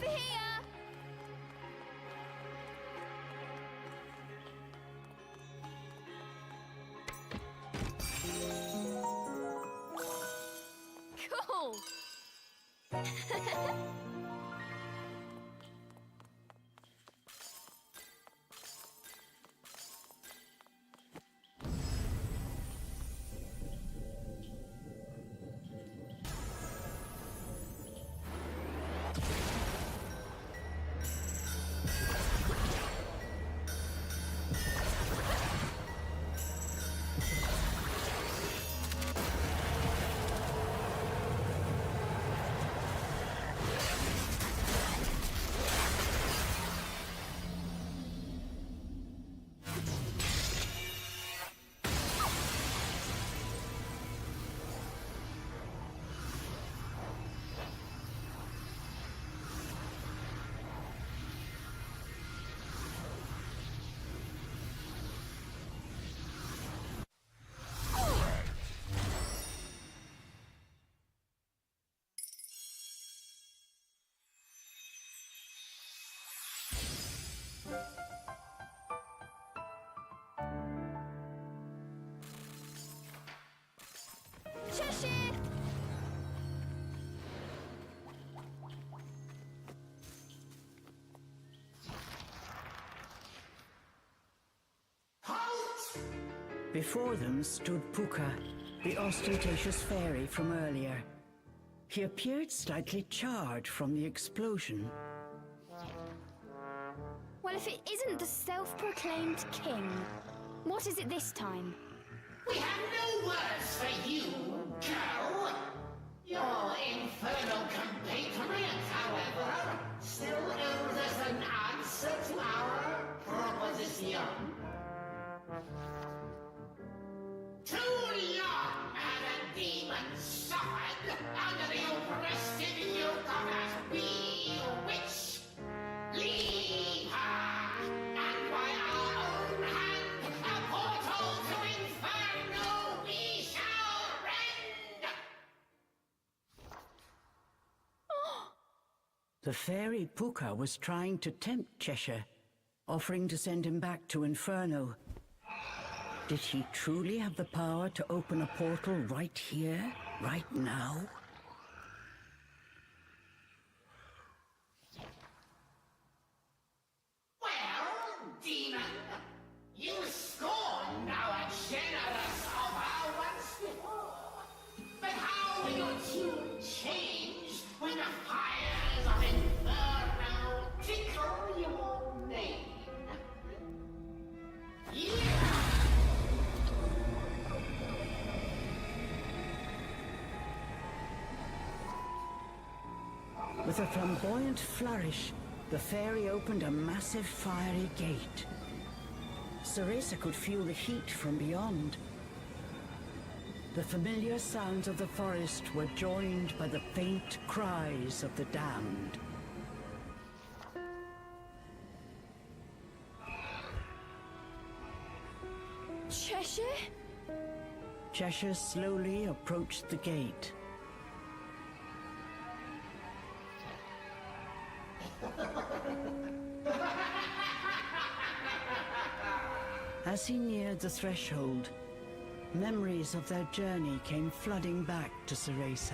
Over here! Cool! Cheshire! Before them stood Puka, the ostentatious fairy from earlier. He appeared slightly charred from the explosion. Well, if it isn't the self-proclaimed king, what is it this time? We have no words for you, girl. Your infernal compatriot, however, still owes us an answer to our proposition. Too long had a demon suffered under the oppressive yoke of that witch. Leave her, and by our own hand, a portal to Inferno we shall rend! The fairy Puka was trying to tempt Cheshire, offering to send him back to Inferno. Did he truly have the power to open a portal right here, right now? Well, demon, you scorned our generous offer once before. But how will your tune change when the fires of Inferno tickle your mane? Yeah! With a flamboyant flourish, the fairy opened a massive fiery gate. CEREZA could feel the heat from beyond. The familiar sounds of the forest were joined by the faint cries of the damned. Cheshire? Cheshire slowly approached the gate. As he neared the threshold, memories of their journey came flooding back to CEREZA.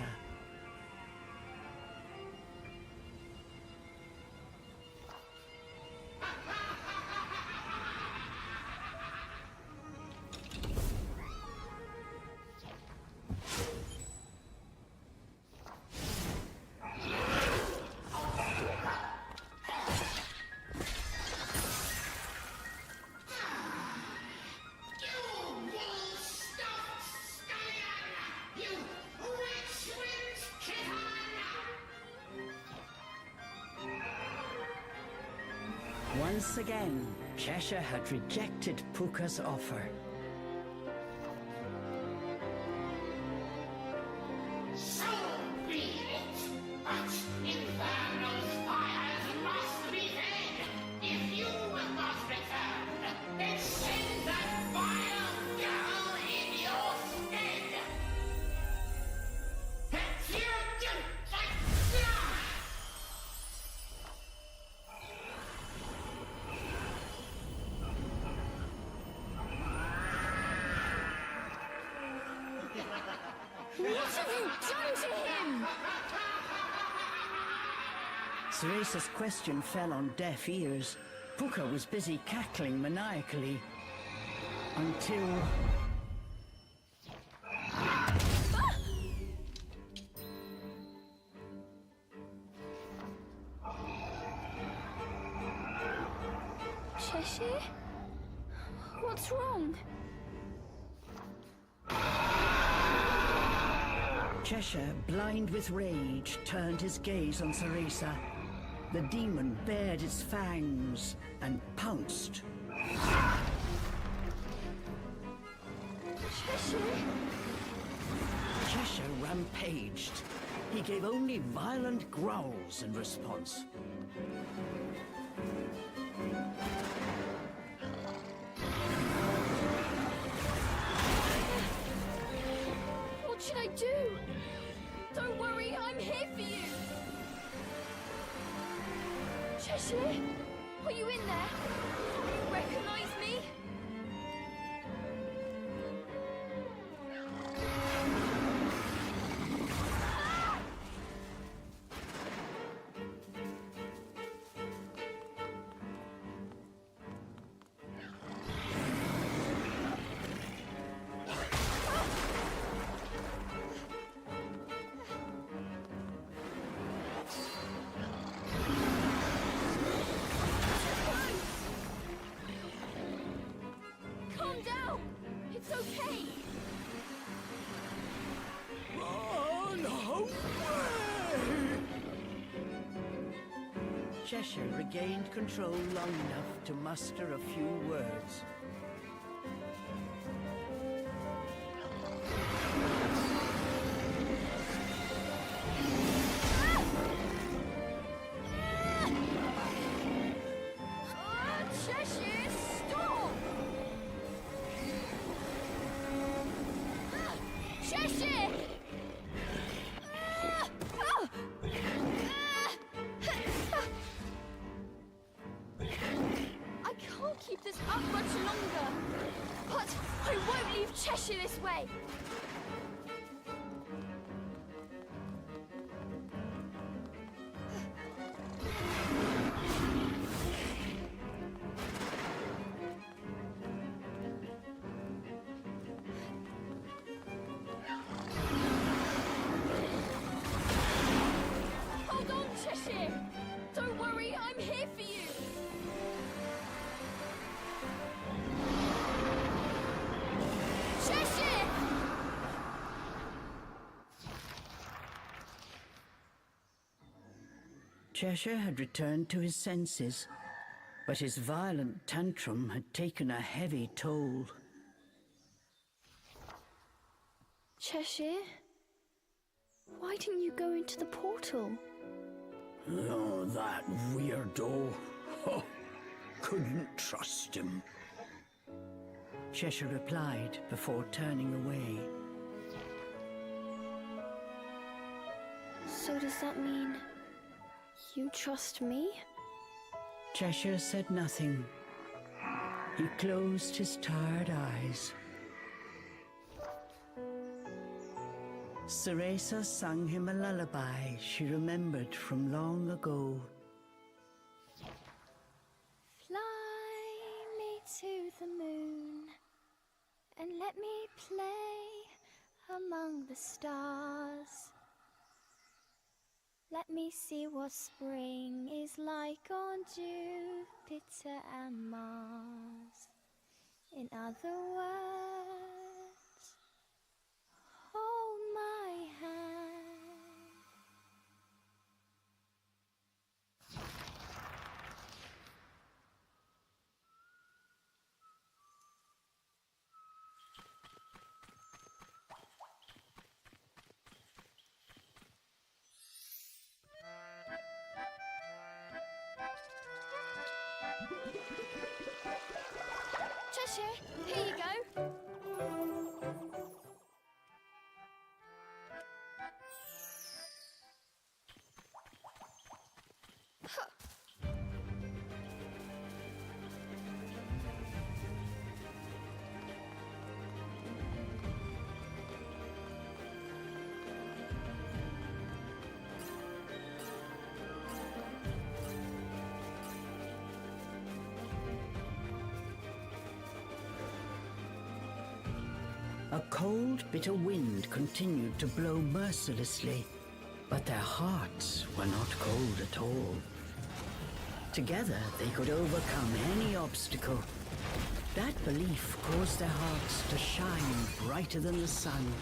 Once again, Cheshire had rejected Puka's offer. So be it! But Inferno's fires must be fed! If you must return, then send that vile girl in your stead! to him! Cereza's question fell on deaf ears. Puka was busy cackling maniacally. Until... Cheshire? What's wrong? Cheshire, blind with rage, turned his gaze on Cereza. The demon bared its fangs and pounced. Cheshire? Cheshire rampaged. He gave only violent growls in response. What should I do? Don't worry, I'm here for you! Cheshire? Are you in there? Do you recognize me? Calm down! It's okay! Run away! Cheshire regained control long enough to muster a few words. Cheshire, stop! Cheshire! I can't keep this up much longer, but I won't leave Cheshire this way. Hold on, Cheshire! Don't worry, I'm here for you! Cheshire! Cheshire had returned to his senses, but his violent tantrum had taken a heavy toll. Cheshire? Why didn't you go into the portal? Oh, that weirdo. Oh, couldn't trust him. Cheshire replied before turning away. So does that mean you trust me? Cheshire said nothing. He closed his tired eyes. Cereza sung him a lullaby she remembered from long ago. Fly me to the moon and let me play among the stars. Let me see what spring is like on Jupiter and Mars. In other words, hold my hand. Cheshire, here you go. A cold, bitter wind continued to blow mercilessly, but their hearts were not cold at all. Together, they could overcome any obstacle. That belief caused their hearts to shine brighter than the sun.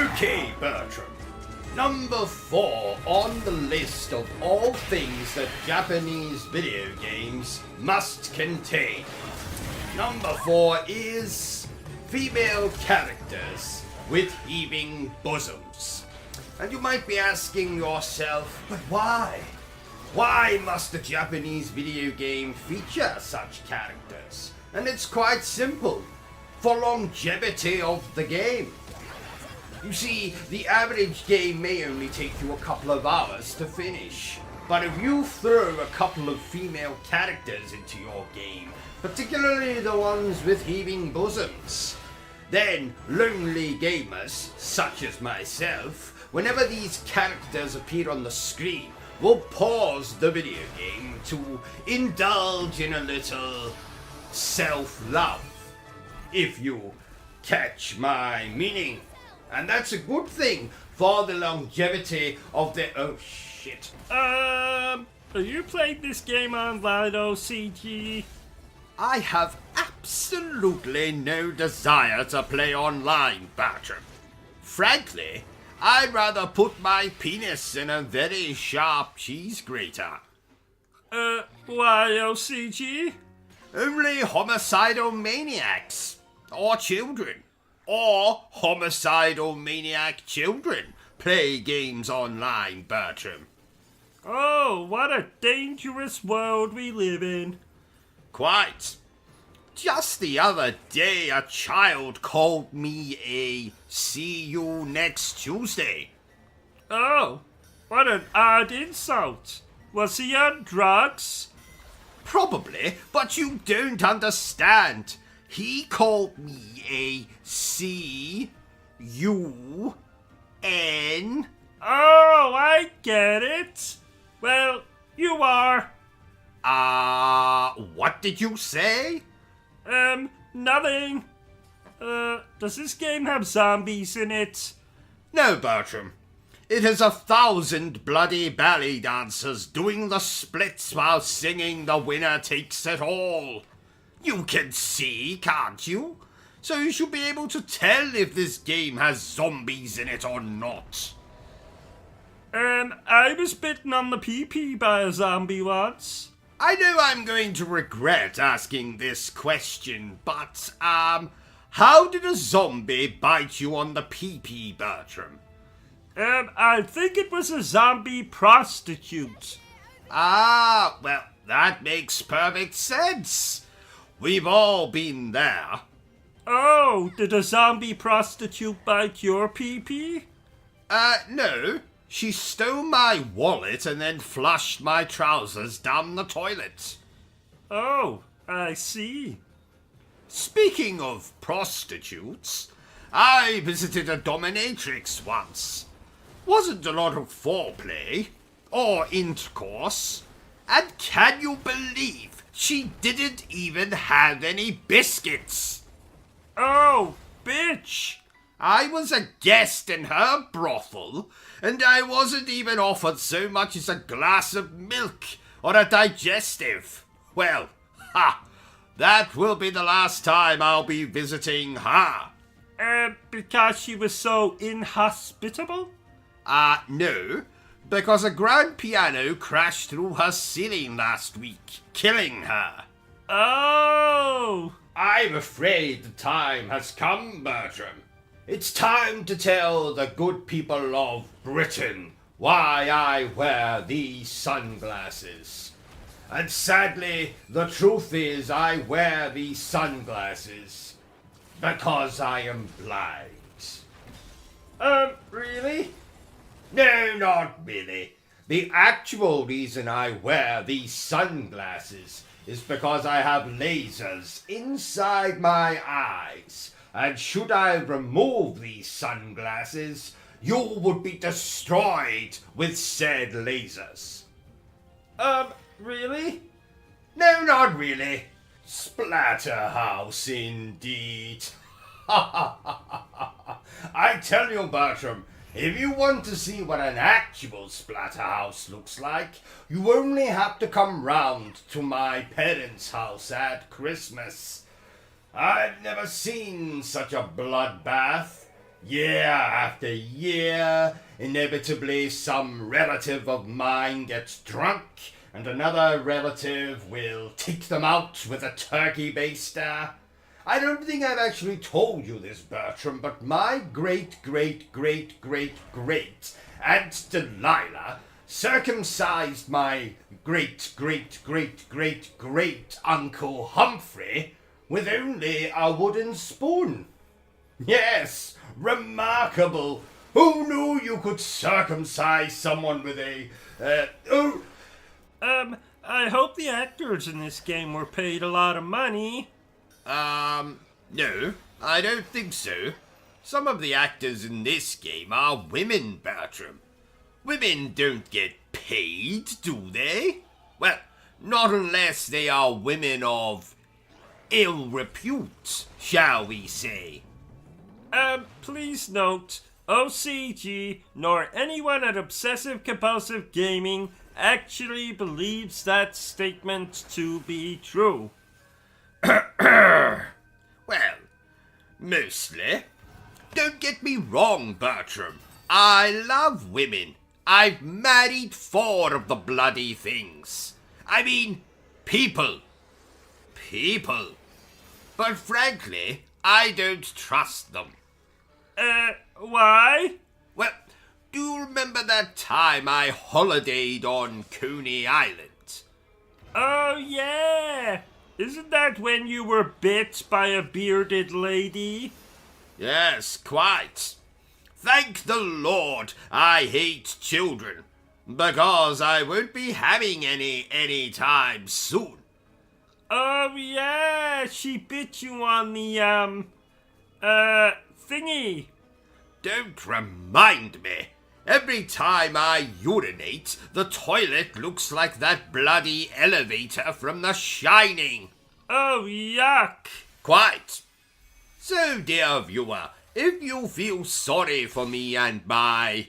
Okay, Bertram. Number 4 on the list of all things that Japanese video games must contain. Number 4 is female characters with heaving bosoms. And you might be asking yourself, but why? Why must a Japanese video game feature such characters? And it's quite simple. For longevity of the game. You see, the average game may only take you a couple of hours to finish. But if you throw a couple of female characters into your game, particularly the ones with heaving bosoms, then lonely gamers, such as myself, whenever these characters appear on the screen, will pause the video game to indulge in a little self-love. If you catch my meaning. And that's a good thing for the longevity of the... Oh, shit. Are you playing this game online, O.C.G? I have absolutely no desire to play online, Bertram. Frankly, I'd rather put my penis in a very sharp cheese grater. Why, O.C.G? Only homicidal maniacs, or children, or homicidal maniac children play games online, Bertram. Oh, what a dangerous world we live in. Quite. Just the other day, a child called me a "see you next Tuesday." Oh, what an odd insult. Was he on drugs? Probably, but you don't understand. He called me a C-U-N. Oh, I get it. Well, you are. What did you say? Nothing. Does this game have zombies in it? No, Bertram. It has 1,000 bloody ballet dancers doing the splits while singing "The Winner Takes It All." You can see, can't you? So you should be able to tell if this game has zombies in it or not. I was bitten on the pee-pee by a zombie once. I know I'm going to regret asking this question, but, how did a zombie bite you on the pee-pee, Bertram? I think it was a zombie prostitute. Ah, well, that makes perfect sense. We've all been there. Oh, did a zombie prostitute bite your pee-pee? No. She stole my wallet and then flushed my trousers down the toilet. Oh, I see. Speaking of prostitutes, I visited a dominatrix once. Wasn't a lot of foreplay or intercourse. And can you believe she didn't even have any biscuits? Oh, bitch! I was a guest in her brothel, and I wasn't even offered so much as a glass of milk or a digestive. Well, that will be the last time I'll be visiting her. Because she was so inhospitable? No, because a grand piano crashed through her ceiling last week, killing her. Oh! I'm afraid the time has come, Bertram. It's time to tell the good people of Britain why I wear these sunglasses. And sadly, the truth is I wear these sunglasses because I am blind. Really? No, not really. The actual reason I wear these sunglasses is because I have lasers inside my eyes. And should I remove these sunglasses, you would be destroyed with said lasers. Really? No, not really. Splatterhouse, indeed. I tell you, Bertram, if you want to see what an actual splatterhouse looks like, you only have to come round to my parents' house at Christmas. I've never seen such a bloodbath. Year after year, inevitably some relative of mine gets drunk, and another relative will take them out with a turkey baster. I don't think I've actually told you this, Bertram, but my great Aunt Delilah circumcised my great Uncle Humphrey with only a wooden spoon. Yes, remarkable. Who knew you could circumcise someone with a, I hope the actors in this game were paid a lot of money. No, I don't think so. Some of the actors in this game are women, Bertram. Women don't get paid, do they? Well, not unless they are women of ill repute, shall we say. Please note, OCG nor anyone at Obsessive Compulsive Gaming actually believes that statement to be true. Well, mostly. Don't get me wrong, Bertram. I love women. I've married 4 of the bloody things. I mean, people. People. But frankly, I don't trust them. Why? Well, do you remember that time I holidayed on Coney Island? Oh, yeah. Isn't that when you were bit by a bearded lady? Yes, quite. Thank the Lord I hate children, because I won't be having any time soon. Oh, yeah, she bit you on the, thingy. Don't remind me. Every time I urinate, the toilet looks like that bloody elevator from The Shining. Oh, yuck. Quite. So, dear viewer, if you feel sorry for me and my,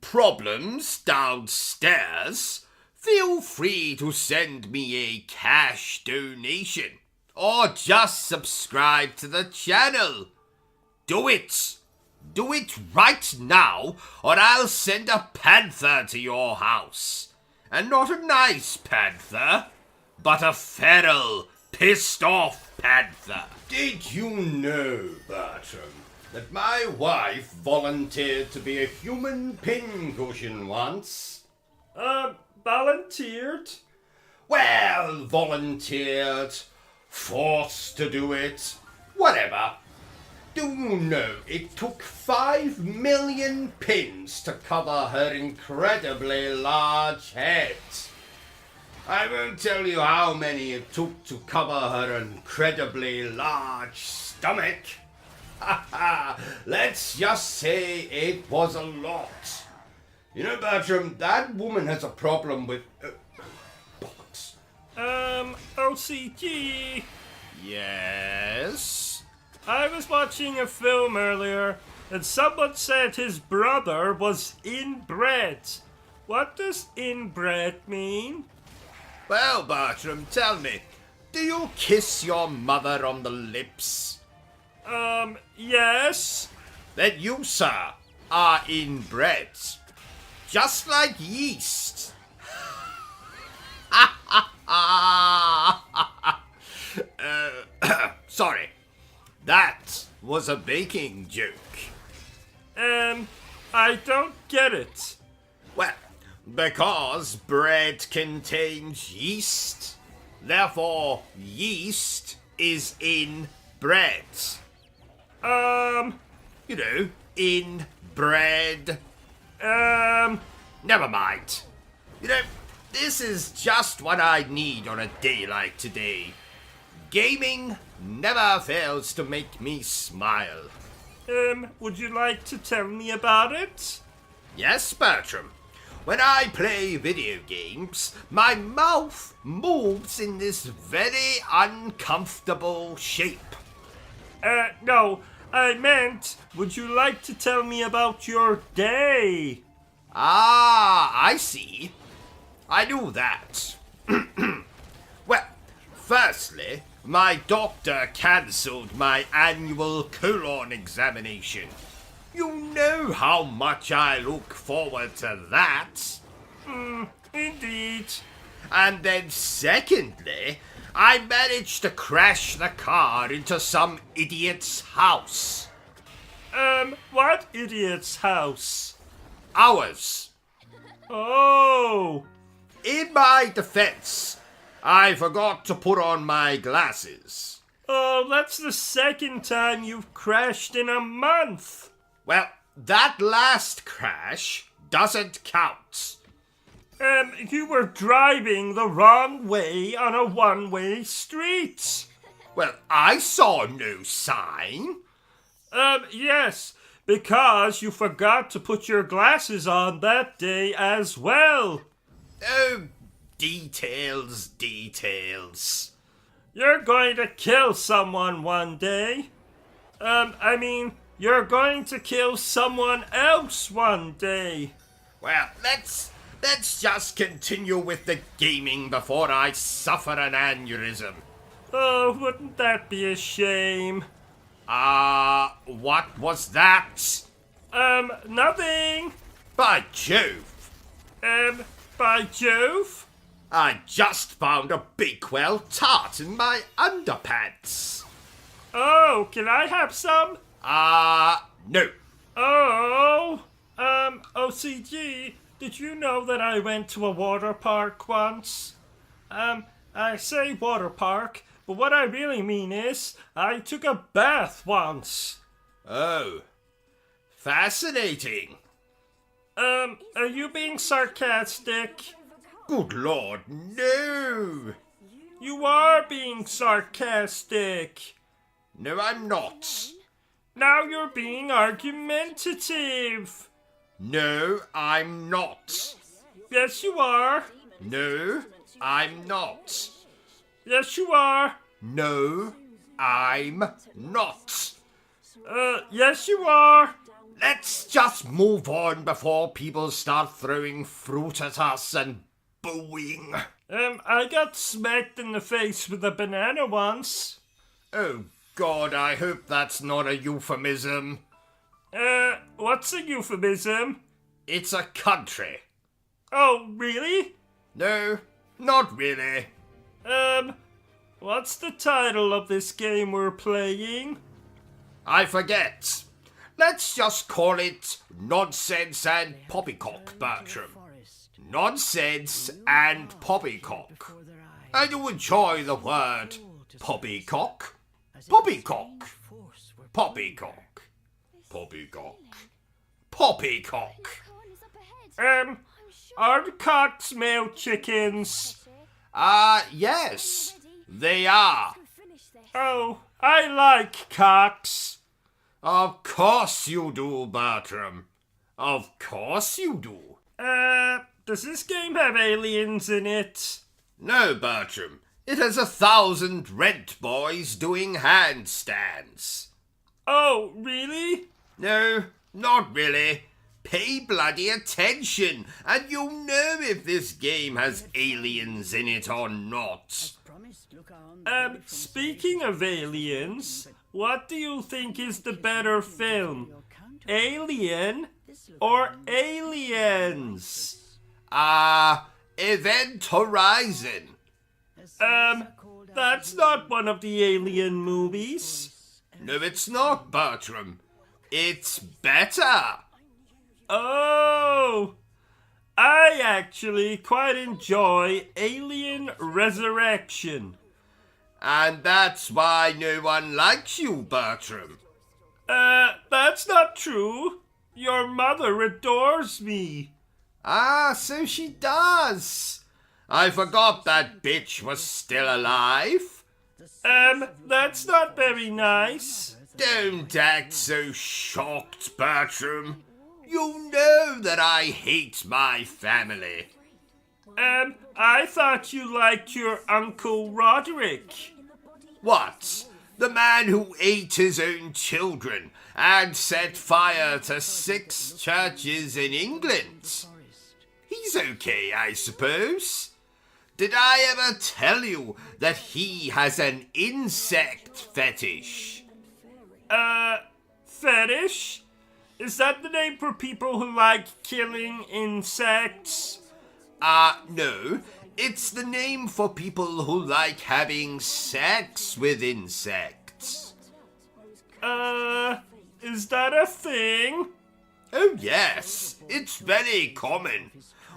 problems downstairs, feel free to send me a cash donation, or just subscribe to the channel. Do it. Do it right now, or I'll send a panther to your house. And not a nice panther, but a feral, pissed off panther. Did you know, Bertram, that my wife volunteered to be a human pincushion once? Volunteered? Well, volunteered, forced to do it, whatever. Do you know it took 5 million pins to cover her incredibly large head? I won't tell you how many it took to cover her incredibly large stomach. Let's just say it was a lot. You know, Bertram, that woman has a problem with... bollocks. OCG. Yes? I was watching a film earlier, and someone said his brother was inbred. What does inbred mean? Well, Bertram, tell me, do you kiss your mother on the lips? Yes. Then you, sir, are inbred. Just like yeast. Sorry. That was a baking joke. I don't get it. Well, because bread contains yeast, therefore yeast is in bread. You know, in bread. Never mind. You know, this is just what I need on a day like today. Gaming never fails to make me smile. Would you like to tell me about it? Yes, Bertram. When I play video games, my mouth moves in this very uncomfortable shape. No, I meant, would you like to tell me about your day? Ah, I see. I knew that. Well, Firstly, my doctor cancelled my annual colon examination. You know how much I look forward to that. Indeed. And then secondly, I managed to crash the car into some idiot's house. What idiot's house? Ours. Oh. In my defense, I forgot to put on my glasses. Oh, that's the second time you've crashed in a month. Well, that last crash doesn't count. You were driving the wrong way on a one-way street. Well, I saw no sign. Yes, because you forgot to put your glasses on that day as well. Oh, details. You're going to kill someone one day. You're going to kill someone else one day. Well, let's just continue with the gaming before I suffer an aneurysm. Oh, wouldn't that be a shame? What was that? Nothing. By Jove. By Jove? I just found a Bakewell tart in my underpants. Oh, can I have some? No. Oh, O.C.G, did you know that I went to a water park once? I say water park, but what I really mean is, I took a bath once. Oh. Fascinating. Are you being sarcastic? Good Lord, no. You are being sarcastic. No, I'm not. Now you're being argumentative. No, I'm not. Yes, you are. No, I'm not. Yes, you are. No, I'm not. Yes, you are. Let's just move on before people start throwing fruit at us and booing. I got smacked in the face with a banana once. Oh God, I hope that's not a euphemism. What's a euphemism? It's a country. Oh, really? No, not really. What's the title of this game we're playing? I forget. Let's just call it Nonsense and Poppycock, Bertram. Nonsense and Poppycock. And you enjoy the word poppycock? Poppycock. Poppycock. Poppycock. Poppycock. Are the cocks male chickens? Yes, they are. Oh, I like cocks. Of course you do, Bertram. Of course you do. Does this game have aliens in it? No, Bertram. It has 1,000 rent boys doing handstands. Oh, really? No, not really. Pay bloody attention, and you'll know if this game has aliens in it or not. Speaking of aliens, what do you think is the better film? Alien or Aliens? Event Horizon. That's not one of the Alien movies. No, it's not, Bertram. It's better. Oh, I actually quite enjoy Alien Resurrection. And that's why no one likes you, Bertram. That's not true. Your mother adores me. So she does. I forgot that bitch was still alive. That's not very nice. Don't act so shocked, Bertram. You know that I hate my family. I thought you liked your Uncle Roderick. What? The man who ate his own children and set fire to 6 churches in England? He's okay, I suppose. did I ever tell you that he has an insect fetish? Fetish? Is that the name for people who like killing insects? No. It's the name for people who like having sex with insects. Is that a thing? Oh yes, it's very common.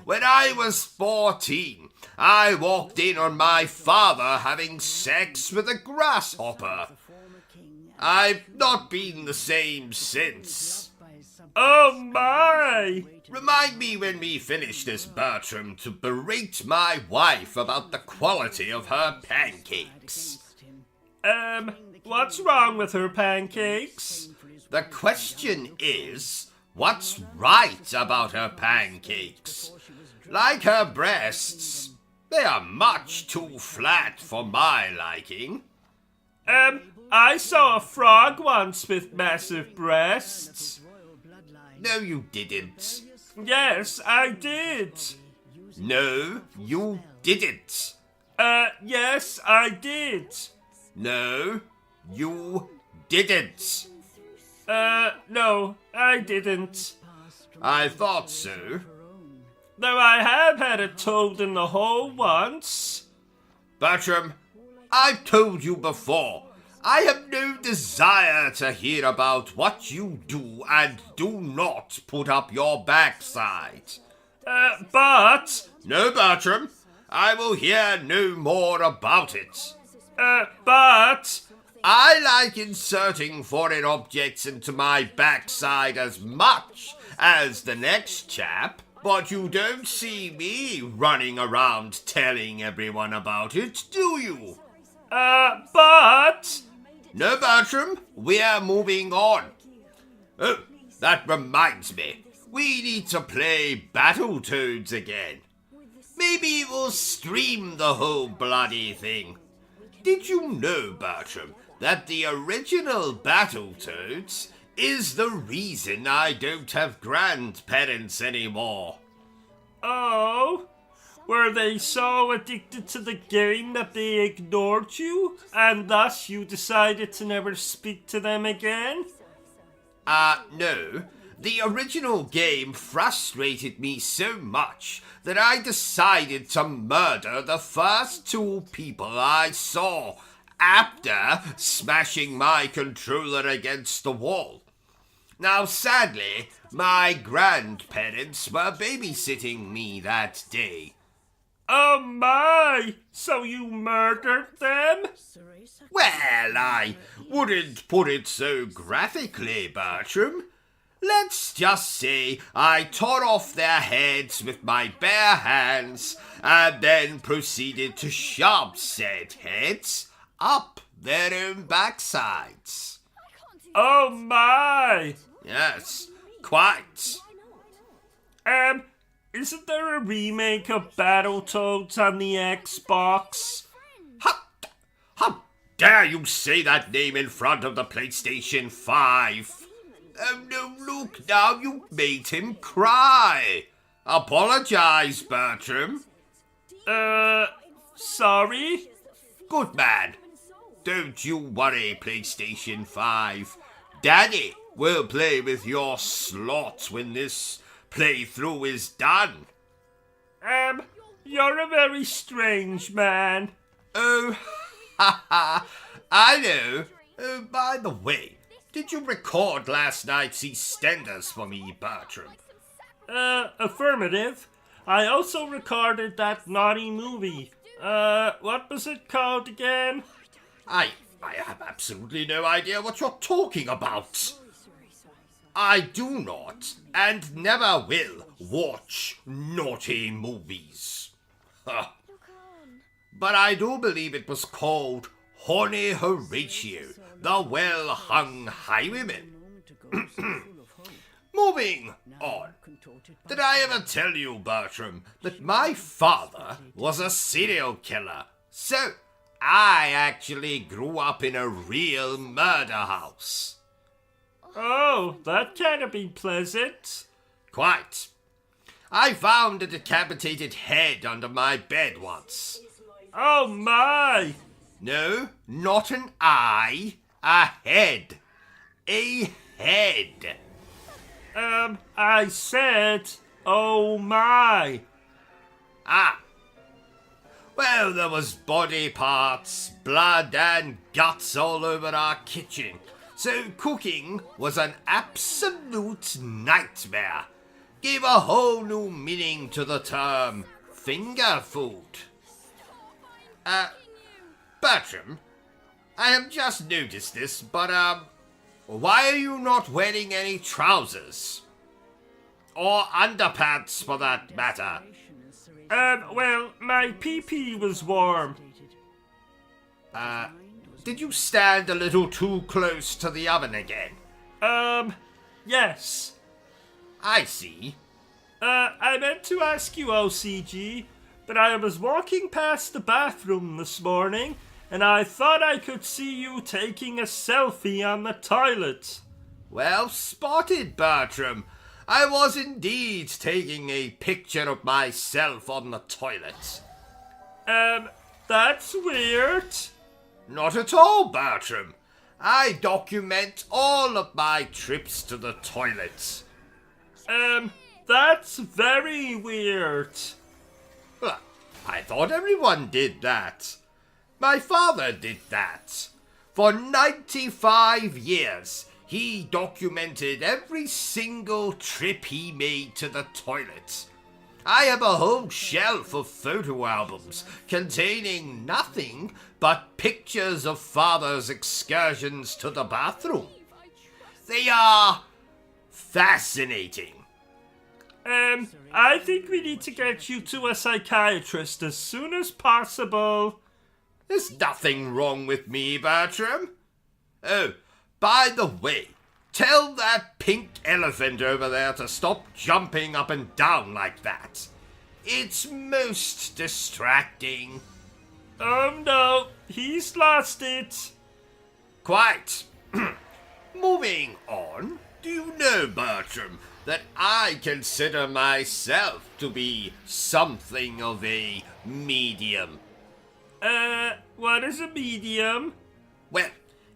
When I was 14, I walked in on my father having sex with a grasshopper. I've not been the same since. Oh my! Remind me when we finish this, Bertram, to berate my wife about the quality of her pancakes. What's wrong with her pancakes? The question is, what's right about her pancakes? Like her breasts, they are much too flat for my liking. I saw a frog once with massive breasts. No, you didn't. Yes, I did. No, you didn't. Yes, I did. No, you didn't. No, I didn't. I thought so. Though I have had a toad in the hole once. Bertram, I've told you before, I have no desire to hear about what you do and do not put up your backside. But... No, Bertram, I will hear no more about it. But... I like inserting foreign objects into my backside as much as the next chap, but you don't see me running around telling everyone about it, do you? But... No, Bertram, we're moving on. Oh, that reminds me. We need to play Battletoads again. Maybe we'll stream the whole bloody thing. Did you know, Bertram, that the original Battletoads is the reason I don't have grandparents anymore? Oh? Were they so addicted to the game that they ignored you, and thus you decided to never speak to them again? No. The original game frustrated me so much that I decided to murder the first two people I saw after smashing my controller against the wall. Now, sadly, my grandparents were babysitting me that day. Oh my! So you murdered them? Well, I wouldn't put it so graphically, Bertram. Let's just say I tore off their heads with my bare hands and then proceeded to shove said heads up their own backsides. Oh my! Yes, quite. Isn't there a remake of Battletoads on the Xbox? How dare you say that name in front of the PlayStation 5? Oh no, look now, you made him cry. Apologize, Bertram. Sorry? Good man. Don't you worry, PlayStation 5. Daddy will play with your slot when this playthrough is done. You're a very strange man. Oh, ha ha, I know. Oh, by the way, did you record last night's EastEnders for me, Bertram? Affirmative. I also recorded that naughty movie. What was it called again? I have absolutely no idea what you're talking about. I do not, and never will, watch naughty movies. But I do believe it was called Horny Horatio, the well-hung highwayman. Moving on. Did I ever tell you, Bertram, that my father was a serial killer? So, I actually grew up in a real murder house. Oh, that can't be pleasant. Quite. I found a decapitated head under my bed once. Oh my! No, not an eye. A head. A head. I said, oh my. Ah. Well, there was body parts, blood and guts all over our kitchen. So cooking was an absolute nightmare. Gave a whole new meaning to the term finger food. Bertram, I have just noticed this, but, why are you not wearing any trousers? Or underpants, for that matter? Well, my pee-pee was warm. Did you stand a little too close to the oven again? Yes. I see. I meant to ask you, O.C.G., but I was walking past the bathroom this morning, and I thought I could see you taking a selfie on the toilet. Well spotted, Bertram. I was indeed taking a picture of myself on the toilet. That's weird. Not at all, Bertram. I document all of my trips to the toilet. That's very weird. Well, I thought everyone did that. My father did that. For 95 years, he documented every single trip he made to the toilet. I have a whole shelf of photo albums containing nothing but pictures of Father's excursions to the bathroom. They are fascinating. I think we need to get you to a psychiatrist as soon as possible. There's nothing wrong with me, Bertram. Oh, by the way, tell that pink elephant over there to stop jumping up and down like that. It's most distracting. Oh no, he's lost it. Quite. Moving on, do you know, Bertram, that I consider myself to be something of a medium? What is a medium? Well,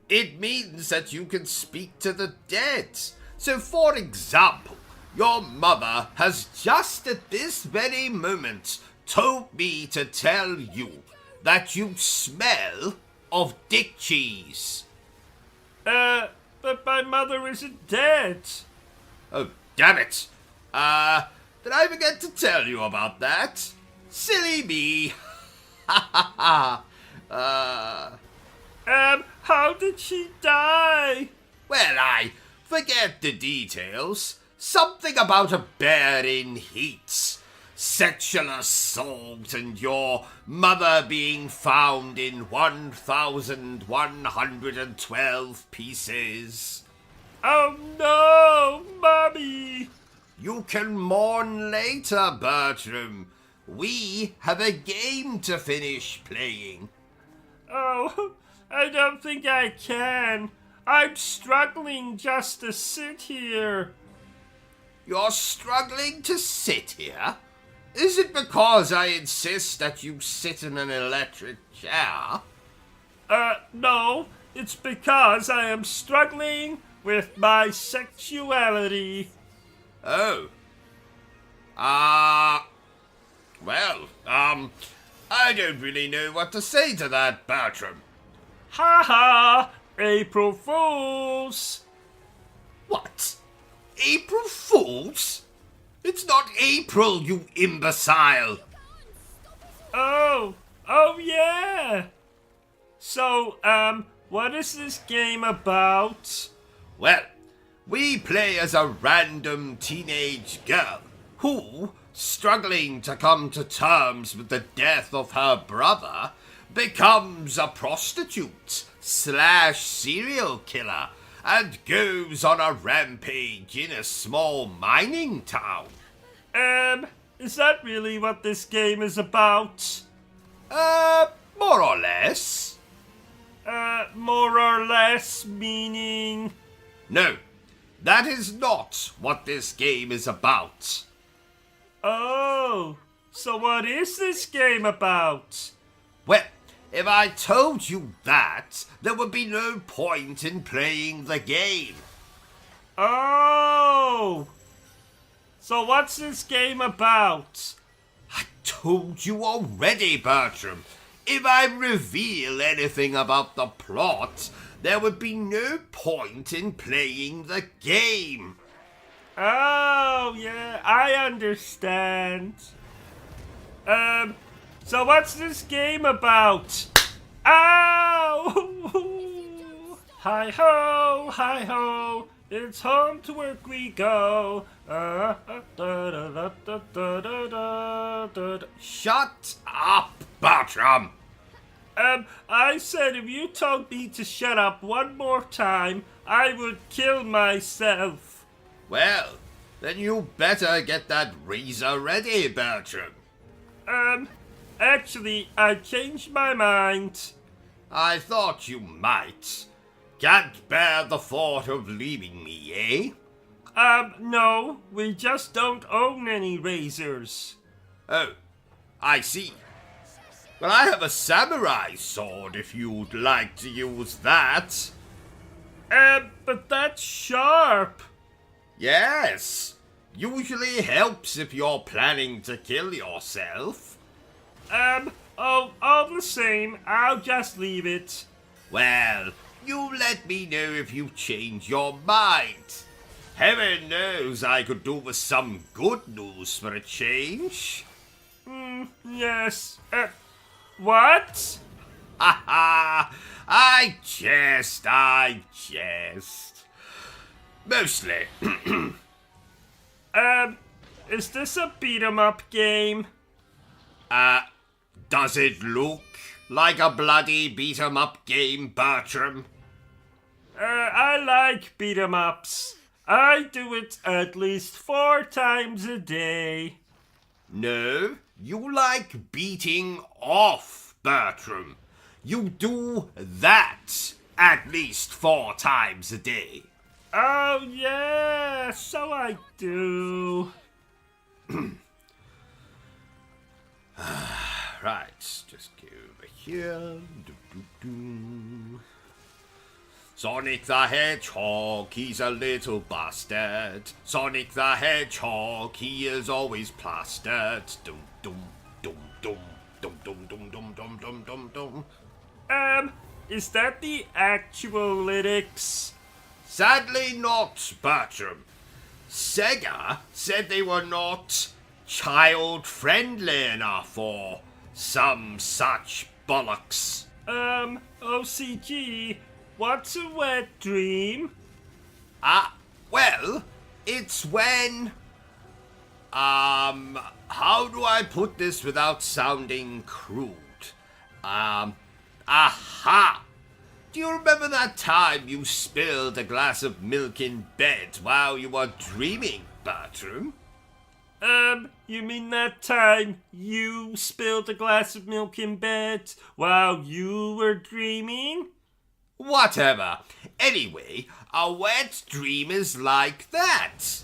it means that you can speak to the dead. So, for example, your mother has just at this very moment told me to tell you that you smell of dick cheese. But my mother isn't dead. Oh, damn it. Did I forget to tell you about that? Silly me. Ha ha ha. How did she die? Well, I forget the details. Something about a bear in heat, sexual assault, and your mother being found in 1,112 pieces. Oh no, Mommy! You can mourn later, Bertram. We have a game to finish playing. Oh, I don't think I can. I'm struggling just to sit here. You're struggling to sit here? Is it because I insist that you sit in an electric chair? No. It's because I am struggling with my sexuality. Oh. Well, I don't really know what to say to that, Bertram. Ha ha! April Fools! What? April Fools? It's not April, you imbecile! Oh yeah! So, what is this game about? Well, we play as a random teenage girl who, struggling to come to terms with the death of her brother, becomes a prostitute / serial killer and goes on a rampage in a small mining town. Is that really what this game is about? More or less. More or less meaning... No, that is not what this game is about. Oh, so what is this game about? Well, if I told you that, there would be no point in playing the game. Oh! So what's this game about? I told you already, Bertram. If I reveal anything about the plot, there would be no point in playing the game. Oh, yeah, I understand. So what's this game about? Ow! Hi-ho, it's home to work we go. Shut up, Bertram. I said if you told me to shut up one more time, I would kill myself. Well, then you better get that razor ready, Bertram. Actually, I changed my mind. I thought you might. Can't bear the thought of leaving me, eh? No, we just don't own any razors. Oh, I see. Well, I have a samurai sword if you'd like to use that. But that's sharp. Yes. Usually helps if you're planning to kill yourself. All the same, I'll just leave it. Well, you let me know if you change your mind. Heaven knows I could do with some good news for a change. Yes. What? Ha ha! I jest. Mostly. Is this a beat 'em up game? Does it look like a bloody beat-em-up game, Bertram? I like beat 'em ups. I do it at least 4 times a day. No, you like beating off, Bertram. You do that at least 4 times a day. Oh, yeah, so I do. Right, just go over here. Do. Sonic the Hedgehog, he's a little bastard. Sonic the Hedgehog, he is always plastered. Dum dum dum dum dum dum dum dum dum dum dum dum. Is that the actual lyrics? Sadly not, Bertram. Sega said they were not child-friendly enough or some such bollocks. OCG, what's a wet dream? Well, it's when... how do I put this without sounding crude? Aha! Do you remember that time you spilled a glass of milk in bed while you were dreaming, Bertram? You mean that time you spilled a glass of milk in bed while you were dreaming? Whatever. Anyway, a wet dream is like that.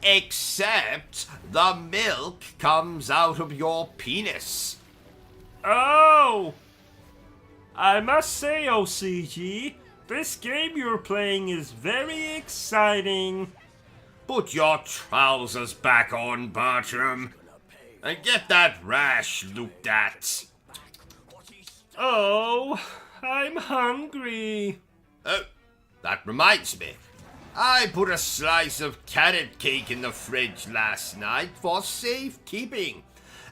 Except the milk comes out of your penis. Oh! I must say, O.C.G, this game you're playing is very exciting. Put your trousers back on, Bertram, and get that rash looked at. Oh, I'm hungry. Oh, that reminds me. I put a slice of carrot cake in the fridge last night for safekeeping,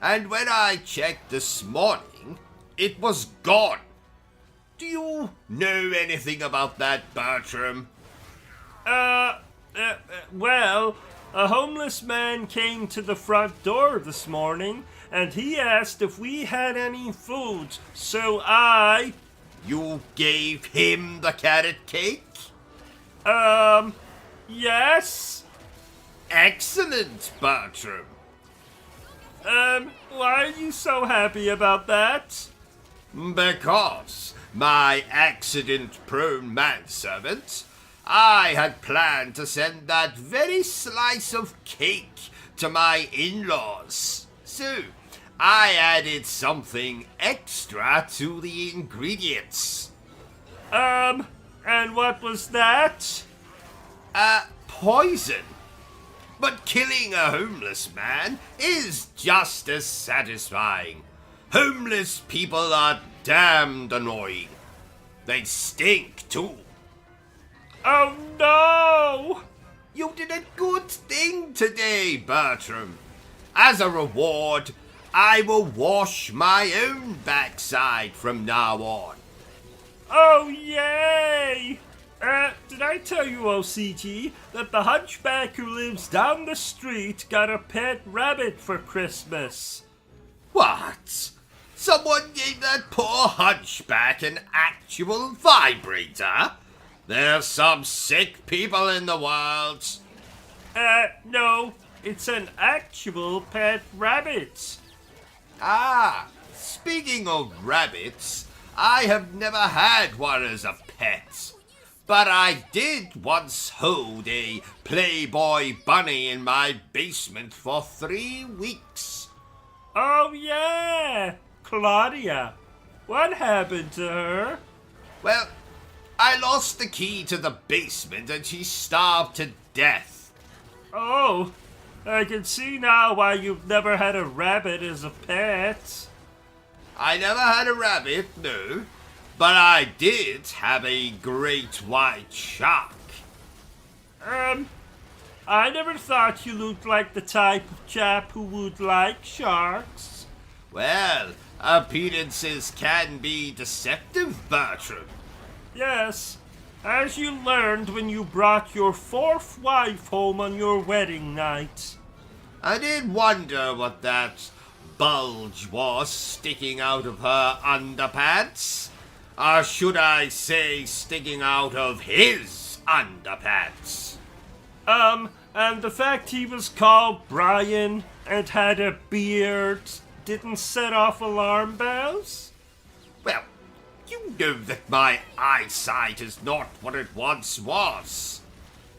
and when I checked this morning, it was gone. Do you know anything about that, Bertram? Well, a homeless man came to the front door this morning, and he asked if we had any food, so I... You gave him the carrot cake? Yes? Excellent, Bertram. Why are you so happy about that? Because my accident-prone manservant, I had planned to send that very slice of cake to my in-laws. So, I added something extra to the ingredients. And what was that? Poison. But killing a homeless man is just as satisfying. Homeless people are damned annoying. They stink too. Oh no! You did a good thing today, Bertram. As a reward, I will wash my own backside from now on. Oh yay! Did I tell you, O.C.G, that the hunchback who lives down the street got a pet rabbit for Christmas? What? Someone gave that poor hunchback an actual vibrator? There's some sick people in the world. No, it's an actual pet rabbit. Ah, speaking of rabbits, I have never had one as a pet. But I did once hold a Playboy bunny in my basement for 3 weeks. Oh yeah, Claudia. What happened to her? Well, I lost the key to the basement and she starved to death. Oh, I can see now why you've never had a rabbit as a pet. I never had a rabbit, no. But I did have a great white shark. I never thought you looked like the type of chap who would like sharks. Well, appearances can be deceptive, Bertram. Yes, as you learned when you brought your 4th wife home on your wedding night. I did wonder what that bulge was sticking out of her underpants. Or should I say sticking out of his underpants? And the fact he was called Brian and had a beard didn't set off alarm bells? Well, you know that my eyesight is not what it once was.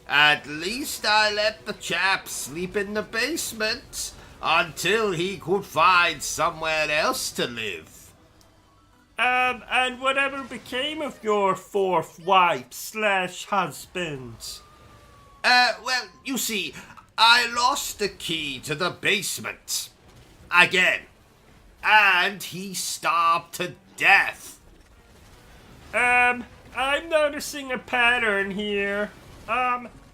At least I let the chap sleep in the basement until he could find somewhere else to live. And whatever became of your 4th wife / husband? Well, you see, I lost the key to the basement. Again. And he starved to death. I'm noticing a pattern here.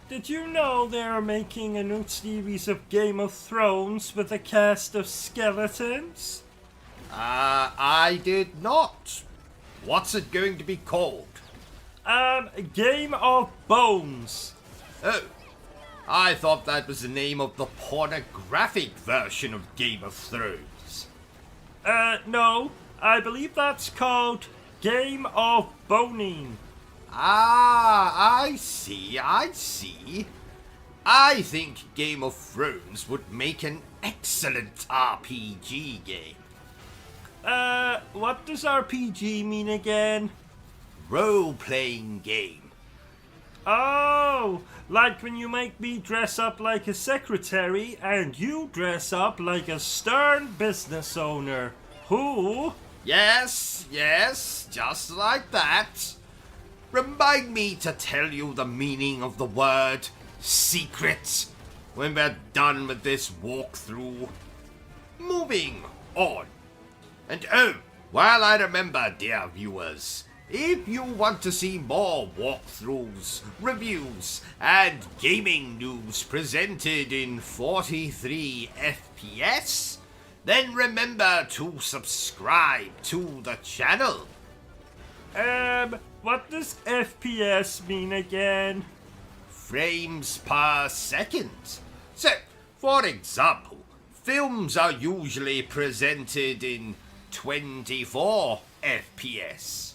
Did you know they're making a new series of Game of Thrones with a cast of skeletons? I did not. What's it going to be called? Game of Bones. Oh, I thought that was the name of the pornographic version of Game of Thrones. No, I believe that's called Game of Boning. Ah, I see. I think Game of Thrones would make an excellent RPG game. What does RPG mean again? Role-playing game. Oh, like when you make me dress up like a secretary and you dress up like a stern business owner. Who? Yes, just like that. Remind me to tell you the meaning of the word secret when we're done with this walkthrough. Moving on. And oh, while I remember, dear viewers, if you want to see more walkthroughs, reviews, and gaming news presented in 43 FPS, then remember to subscribe to the channel. What does FPS mean again? Frames per second. So, for example, films are usually presented in 24 FPS.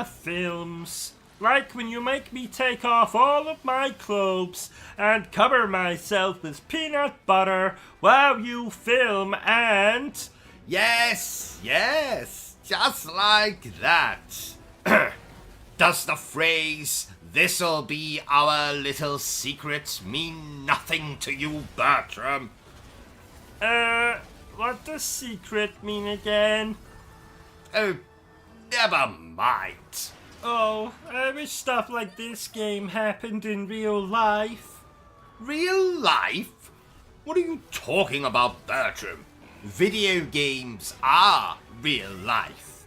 Films. Like when you make me take off all of my clothes and cover myself with peanut butter while you film and... Yes, just like that. Does the phrase, this'll be our little secret mean nothing to you, Bertram. What does secret mean again? Oh, never mind. Oh, I wish stuff like this game happened in real life. Real life? What are you talking about, Bertram? Video games are real life.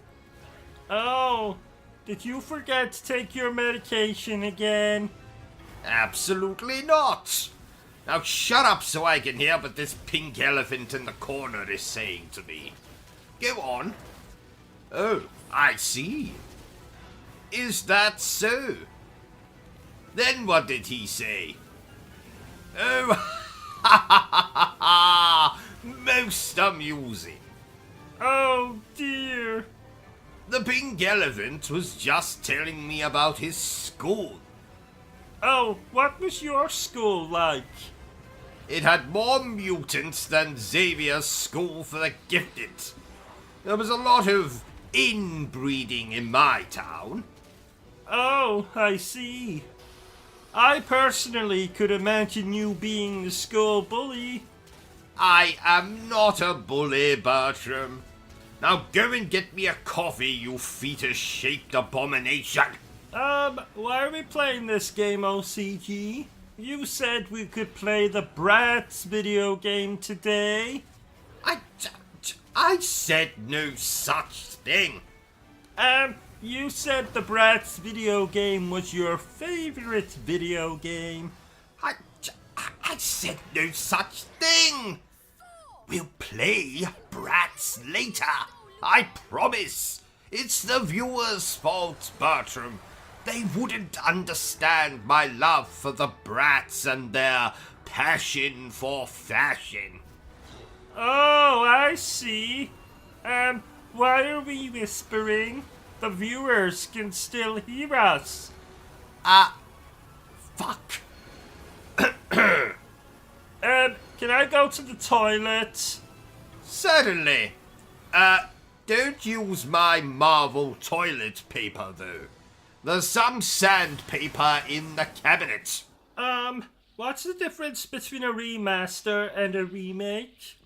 Oh, did you forget to take your medication again? Absolutely not. Now shut up so I can hear what this pink elephant in the corner is saying to me. Go on. Oh, I see. Is that so? Then what did he say? Oh, most amusing. Oh dear. The pink elephant was just telling me about his school. Oh, what was your school like? It had more mutants than Xavier's School for the Gifted. There was a lot of inbreeding in my town. Oh, I see. I personally could imagine you being the school bully. I am not a bully, Bertram. Now go and get me a coffee, you fetus-shaped abomination. Why are we playing this game, OCG? You said we could play the Bratz video game today. I said no such thing. You said the Bratz video game was your favorite video game. I said no such thing. We'll play Bratz later. I promise. It's the viewers' fault, Bertram. They wouldn't understand my love for the Bratz and their passion for fashion. Oh, I see. Why are we whispering? The viewers can still hear us. Fuck. Can I go to the toilet? Certainly. Don't use my Marvel toilet paper, though. There's some sandpaper in the cabinet. What's the difference between a remaster and a remake?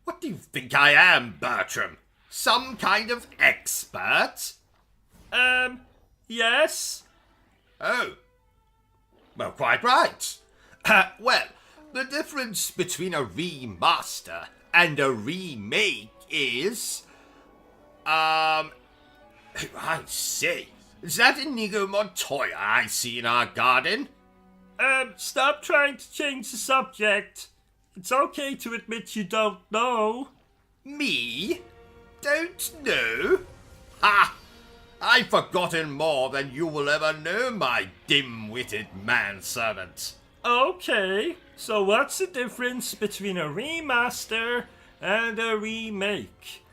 What do you think I am, Bertram? Some kind of expert? Yes? Oh. Well, quite right. Well, the difference between a remaster and a remake is... I say, is that Inigo Montoya I see in our garden? Stop trying to change the subject. It's okay to admit you don't know. Me? Don't know? Ha! I've forgotten more than you will ever know, my dim-witted manservant. Okay, so what's the difference between a remaster and a remake?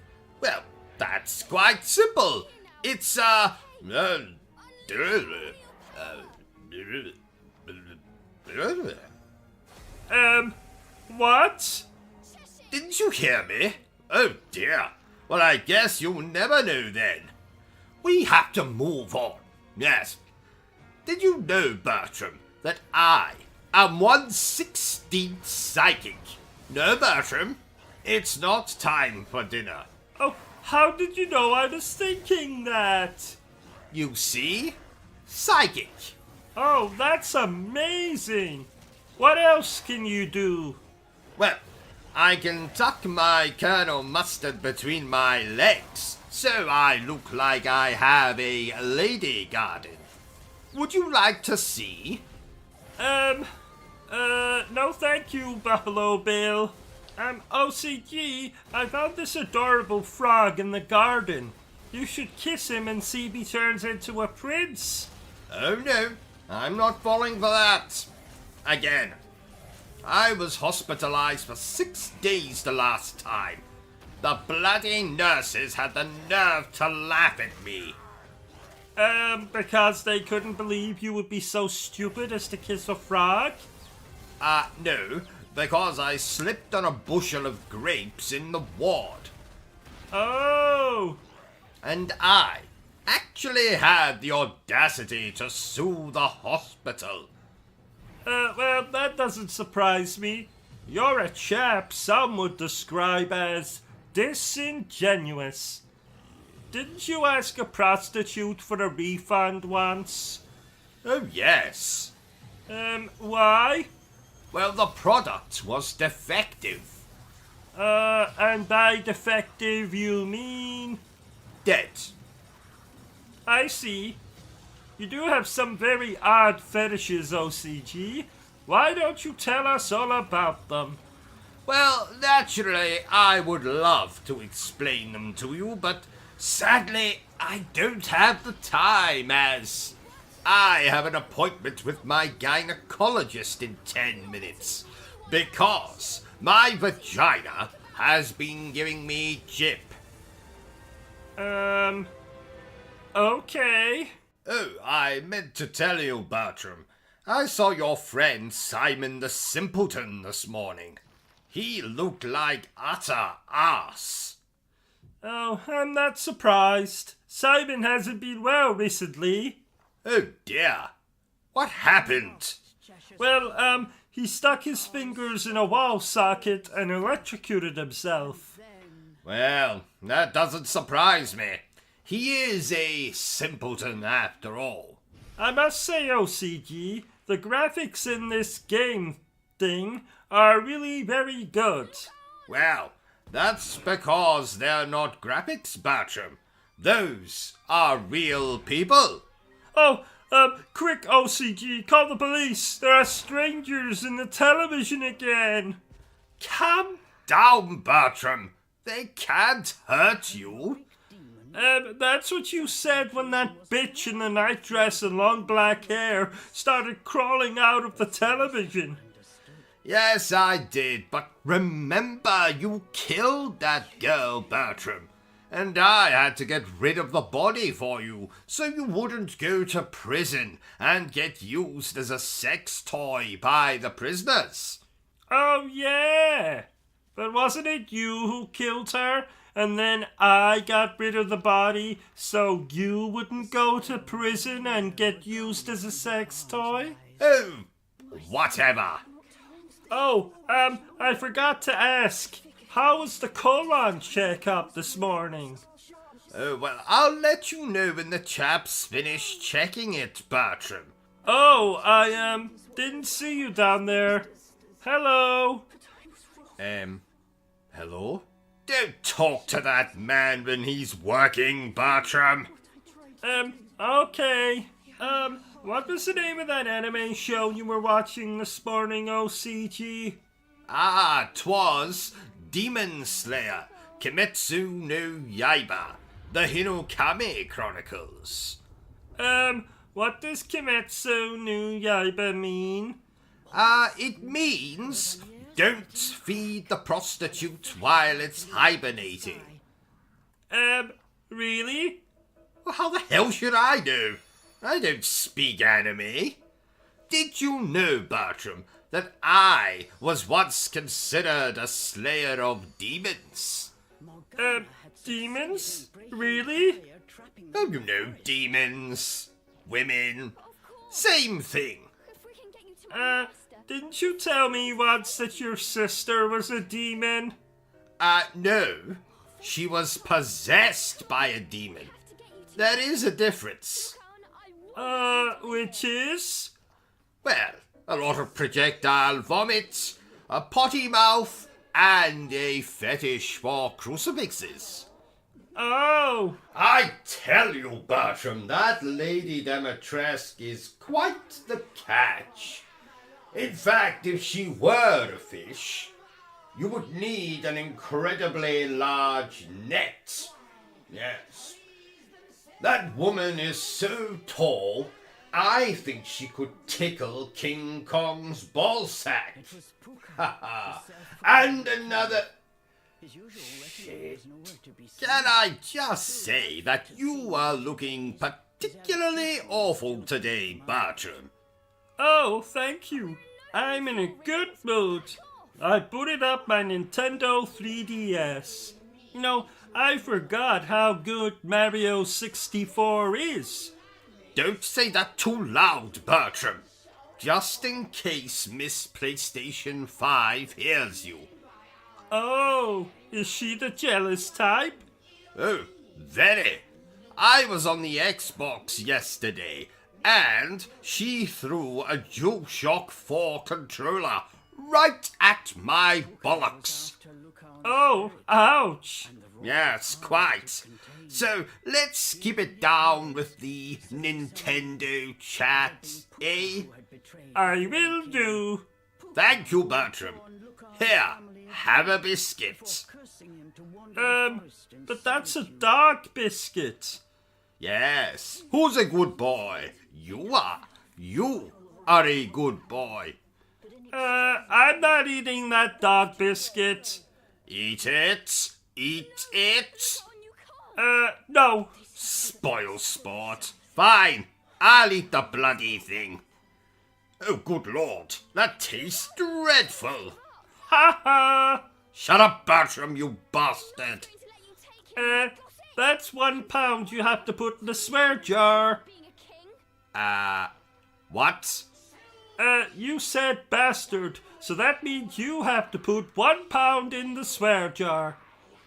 Well, that's quite simple. It's what? Didn't you hear me? Oh dear. Well, I guess you'll never know then. We have to move on. Yes. Did you know, Bertram, that I am 1/16 psychic? No, Bertram. It's not time for dinner. Oh, how did you know I was thinking that? You see? Psychic. Oh, that's amazing. What else can you do? Well, I can tuck my Colonel Mustard between my legs, so I look like I have a lady garden. Would you like to see? No thank you, Buffalo Bill. OCG, I found this adorable frog in the garden. You should kiss him and see if he turns into a prince. Oh no, I'm not falling for that. Again. I was hospitalized for 6 days the last time. The bloody nurses had the nerve to laugh at me. Because they couldn't believe you would be so stupid as to kiss a frog? No, because I slipped on a bushel of grapes in the ward. Oh! And I actually had the audacity to sue the hospital. Well, that doesn't surprise me. You're a chap some would describe as disingenuous. Didn't you ask a prostitute for a refund once? Oh, yes. Why? Well, the product was defective. And by defective you mean? Dead. I see. You do have some very odd fetishes, OCG. Why don't you tell us all about them? Well, naturally, I would love to explain them to you, but sadly, I don't have the time, as I have an appointment with my gynecologist in 10 minutes, because my vagina has been giving me jip. Okay. Oh, I meant to tell you, Bertram. I saw your friend Simon the Simpleton this morning. He looked like utter ass. Oh, I'm not surprised. Simon hasn't been well recently. Oh dear. What happened? Well, he stuck his fingers in a wall socket and electrocuted himself. Well, that doesn't surprise me. He is a simpleton after all. I must say, OCG, the graphics in this game thing are really very good. Well, that's because they're not graphics, Bertram. Those are real people. Oh, quick, OCG, call the police. There are strangers in the television again. Calm down, Bertram. They can't hurt you. That's what you said when that bitch in the nightdress and long black hair started crawling out of the television. Yes, I did, but remember, you killed that girl, Bertram. And I had to get rid of the body for you, so you wouldn't go to prison and get used as a sex toy by the prisoners. Oh, yeah. But wasn't it you who killed her? And then I got rid of the body so you wouldn't go to prison and get used as a sex toy? Oh, whatever. Oh, I forgot to ask. How was the colon checkup this morning? Oh, well, I'll let you know when the chap's finished checking it, Bertram. Oh, I, didn't see you down there. Hello? Hello? Don't talk to that man when he's working, Bertram. Okay. What was the name of that anime show you were watching this morning, OCG? Ah, 'twas Demon Slayer, Kimetsu no Yaiba, the Hinokami Chronicles. What does Kimetsu no Yaiba mean? It means don't feed the prostitute while it's hibernating. Really? Well, how the hell should I know? I don't speak anime. Did you know, Bertram, that I was once considered a slayer of demons? Demons? Really? Oh, you know, demons, women, same thing. Didn't you tell me once that your sister was a demon? No. She was possessed by a demon. There is a difference. Which is? Well, a lot of projectile vomit, a potty mouth, and a fetish for crucifixes. Oh! I tell you, Bertram, that Lady Demetresque is quite the catch. In fact, if she were a fish, you would need an incredibly large net. Yes. That woman is so tall, I think she could tickle King Kong's ballsack. And another... Shit. Can I just say that you are looking particularly awful today, Bertram? Oh, thank you. I'm in a good mood. I booted up my Nintendo 3DS. You know, I forgot how good Mario 64 is. Don't say that too loud, Bertram. Just in case Miss PlayStation 5 hears you. Oh, is she the jealous type? Oh, very. I was on the Xbox yesterday, and she threw a DualShock 4 controller right at my bollocks. Oh, ouch. Yes, quite. So let's keep it down with the Nintendo chat, eh? I will do. Thank you, Bertram. Here, have a biscuit. But that's a dog biscuit. Yes, who's a good boy? You are. You are a good boy. I'm not eating that dog biscuit. Eat it. Eat it. No. Spoil sport. Fine, I'll eat the bloody thing. Oh, good lord, that tastes dreadful. Ha ha. Shut up, Bertram, you bastard. That's £1 you have to put in the swear jar. What? You said bastard, so that means you have to put £1 in the swear jar.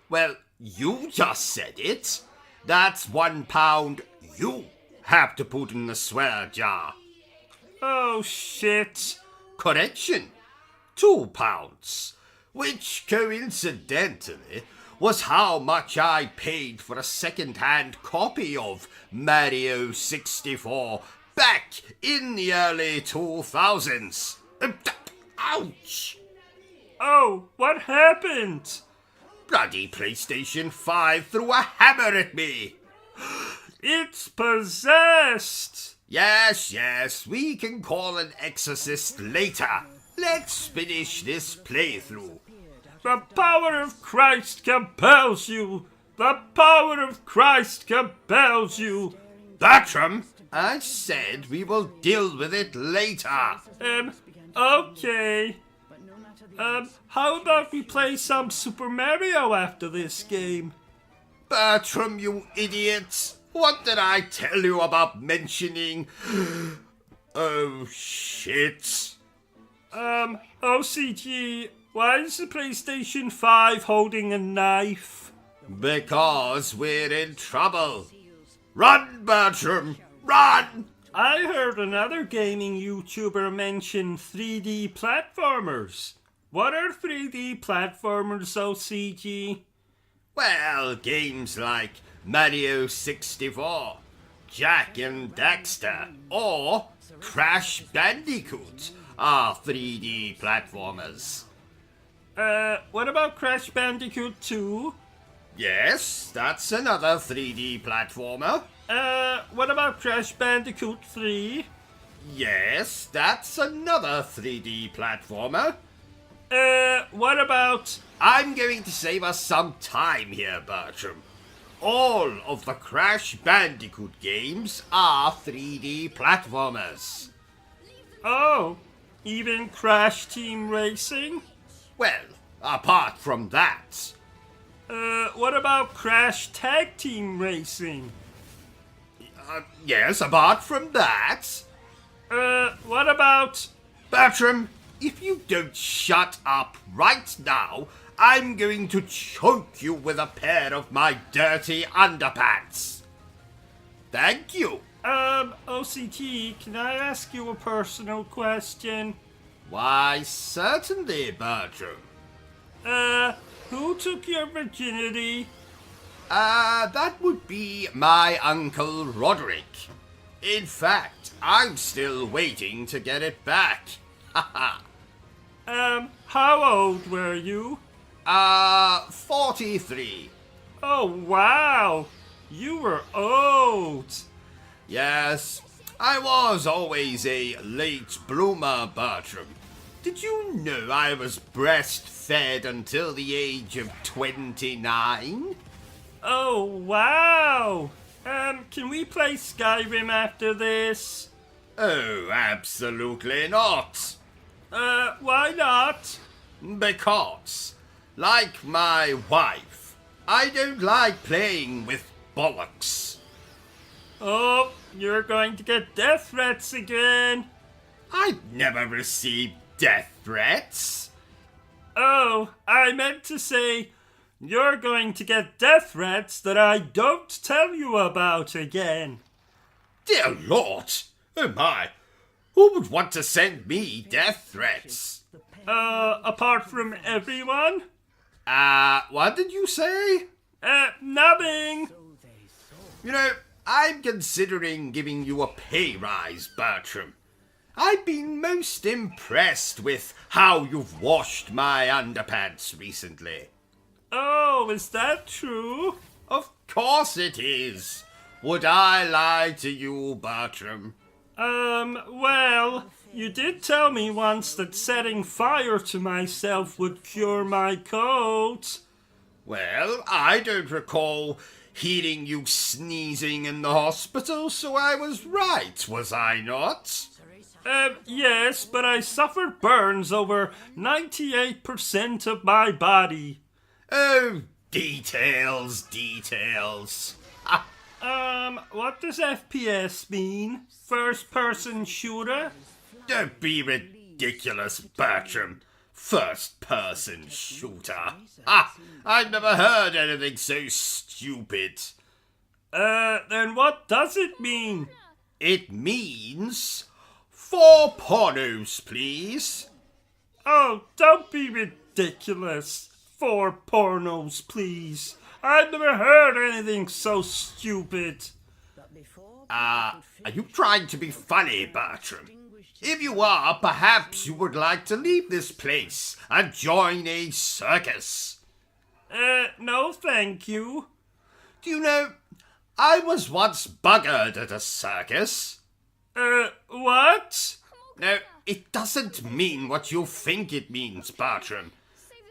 Well, you just said it. That's £1 you have to put in the swear jar. Oh, shit. Correction, £2, which coincidentally was how much I paid for a second-hand copy of Mario 64 back in the early 2000s. Ouch! Oh, what happened? Bloody PlayStation 5 threw a hammer at me. It's possessed. Yes, we can call an exorcist later. Let's finish this playthrough. The power of Christ compels you. The power of Christ compels you. Bertram, I said we will deal with it later. Okay. How about we play some Super Mario after this game? Bertram, you idiot. What did I tell you about mentioning? Oh, shit. OCG, why is the PlayStation 5 holding a knife? Because we're in trouble. Run, Bertram, run! I heard another gaming YouTuber mention 3D platformers. What are 3D platformers, OCG? Well, games like Mario 64, Jak and Daxter, or Crash Bandicoot are 3D platformers. What about Crash Bandicoot 2? Yes, that's another 3D platformer. What about Crash Bandicoot 3? Yes, that's another 3D platformer. What about... I'm going to save us some time here, Bertram. All of the Crash Bandicoot games are 3D platformers. Oh, even Crash Team Racing? Well, apart from that. What about Crash Tag Team Racing? Yes, apart from that. What about... Bertram, if you don't shut up right now, I'm going to choke you with a pair of my dirty underpants. Thank you. OCT, can I ask you a personal question? Why, certainly, Bertram. Who took your virginity? That would be my Uncle Roderick. In fact, I'm still waiting to get it back. Haha. How old were you? 43. Oh, wow. You were old. Yes, I was always a late bloomer, Bertram. Did you know I was breastfed until the age of 29? Oh, wow. Can we play Skyrim after this? Oh, absolutely not. Why not? Because, like my wife, I don't like playing with bollocks. Oh, you're going to get death threats again. I've never received death threats. Oh, I meant to say, you're going to get death threats that I don't tell you about again. Dear Lord! Oh my! Who would want to send me death threats? Apart from everyone? What did you say? Nothing. You know, I'm considering giving you a pay rise, Bertram. I've been most impressed with how you've washed my underpants recently. Oh, is that true? Of course it is. Would I lie to you, Bertram? Well, you did tell me once that setting fire to myself would cure my cold. Well, I don't recall hearing you sneezing in the hospital, so I was right, was I not? Yes, but I suffered burns over 98% of my body. Oh, details, details. What does FPS mean? First person shooter? Don't be ridiculous, Bertram. First person shooter. I've never heard anything so stupid. Then what does it mean? It means 4 pornos, please. Oh, don't be ridiculous. 4 pornos, please. I've never heard anything so stupid. Are you trying to be funny, Bertram? If you are, perhaps you would like to leave this place and join a circus. No thank you. Do you know, I was once buggered at a circus. What? No, it doesn't mean what you think it means, Bertram.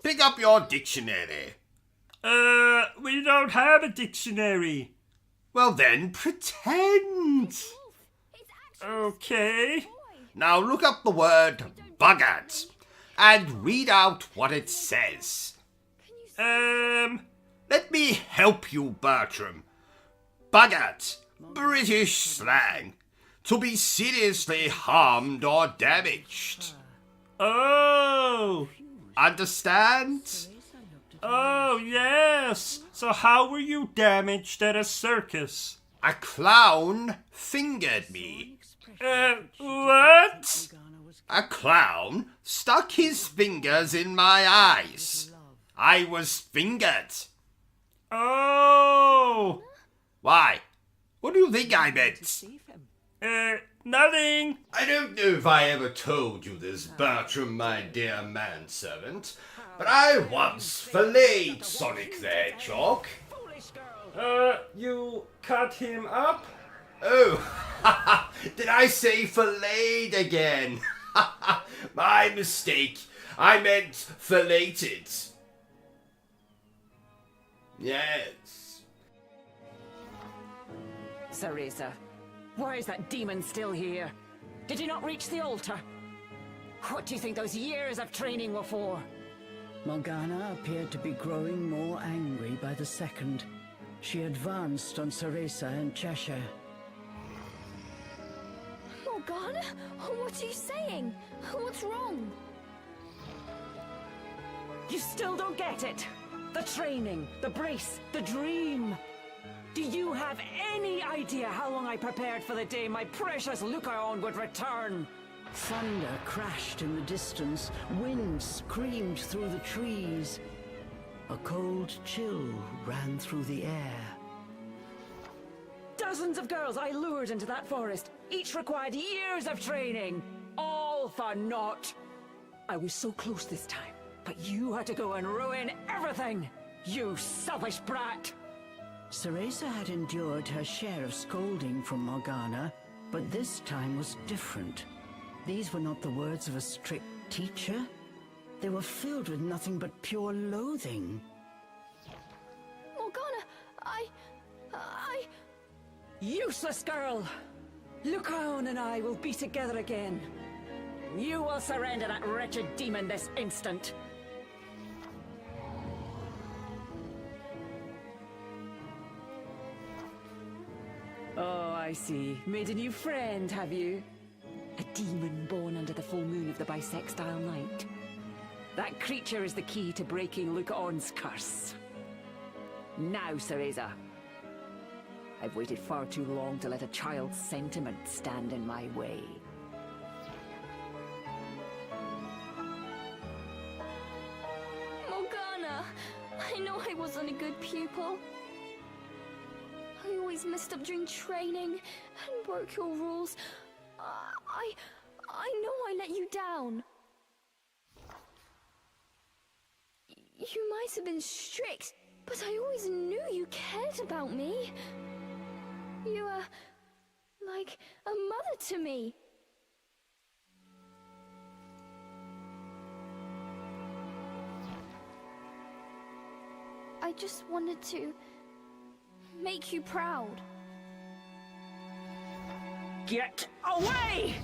Pick up your dictionary. We don't have a dictionary. Well then, pretend. Okay. Now look up the word buggered and read out what it says. Let me help you, Bertram. Buggered, British slang. To be seriously harmed or damaged. Oh. Understand? Oh, yes. So how were you damaged at a circus? A clown fingered me. What? A clown stuck his fingers in my eyes. I was fingered. Oh. Why? What do you think I meant? Nothing. I don't know if I ever told you this, Bertram, my dear manservant, but I once filleted Sonic the Hedgehog. You cut him up? Oh, did I say filleted again? My mistake. I meant filleted. Yes. Cereza, why is that demon still here? Did you not reach the altar? What do you think those years of training were for? Morgana appeared to be growing more angry by the second. She advanced on Cereza and Cheshire. Morgana? What are you saying? What's wrong? You still don't get it? The training, the brace, the dream. Do you have any idea how long I prepared for the day my precious Lucaon would return? Thunder crashed in the distance. Wind screamed through the trees. A cold chill ran through the air. Dozens of girls I lured into that forest. Each required years of training. All for naught. I was so close this time, but you had to go and ruin everything. You selfish brat. Cereza had endured her share of scolding from Morgana, but this time was different. These were not the words of a strict teacher. They were filled with nothing but pure loathing. Morgana, I... Useless girl! Lucaon and I will be together again. You will surrender that wretched demon this instant. I see. Made a new friend, have you? A demon born under the full moon of the bisextile night. That creature is the key to breaking Lucaon's curse. Now, Cereza. I've waited far too long to let a child's sentiment stand in my way. Morgana, I know I wasn't a good pupil. I always messed up during training and broke your rules. I know I let you down. You might have been strict, but I always knew you cared about me. You were like a mother to me. I just wanted to make you proud. Get away!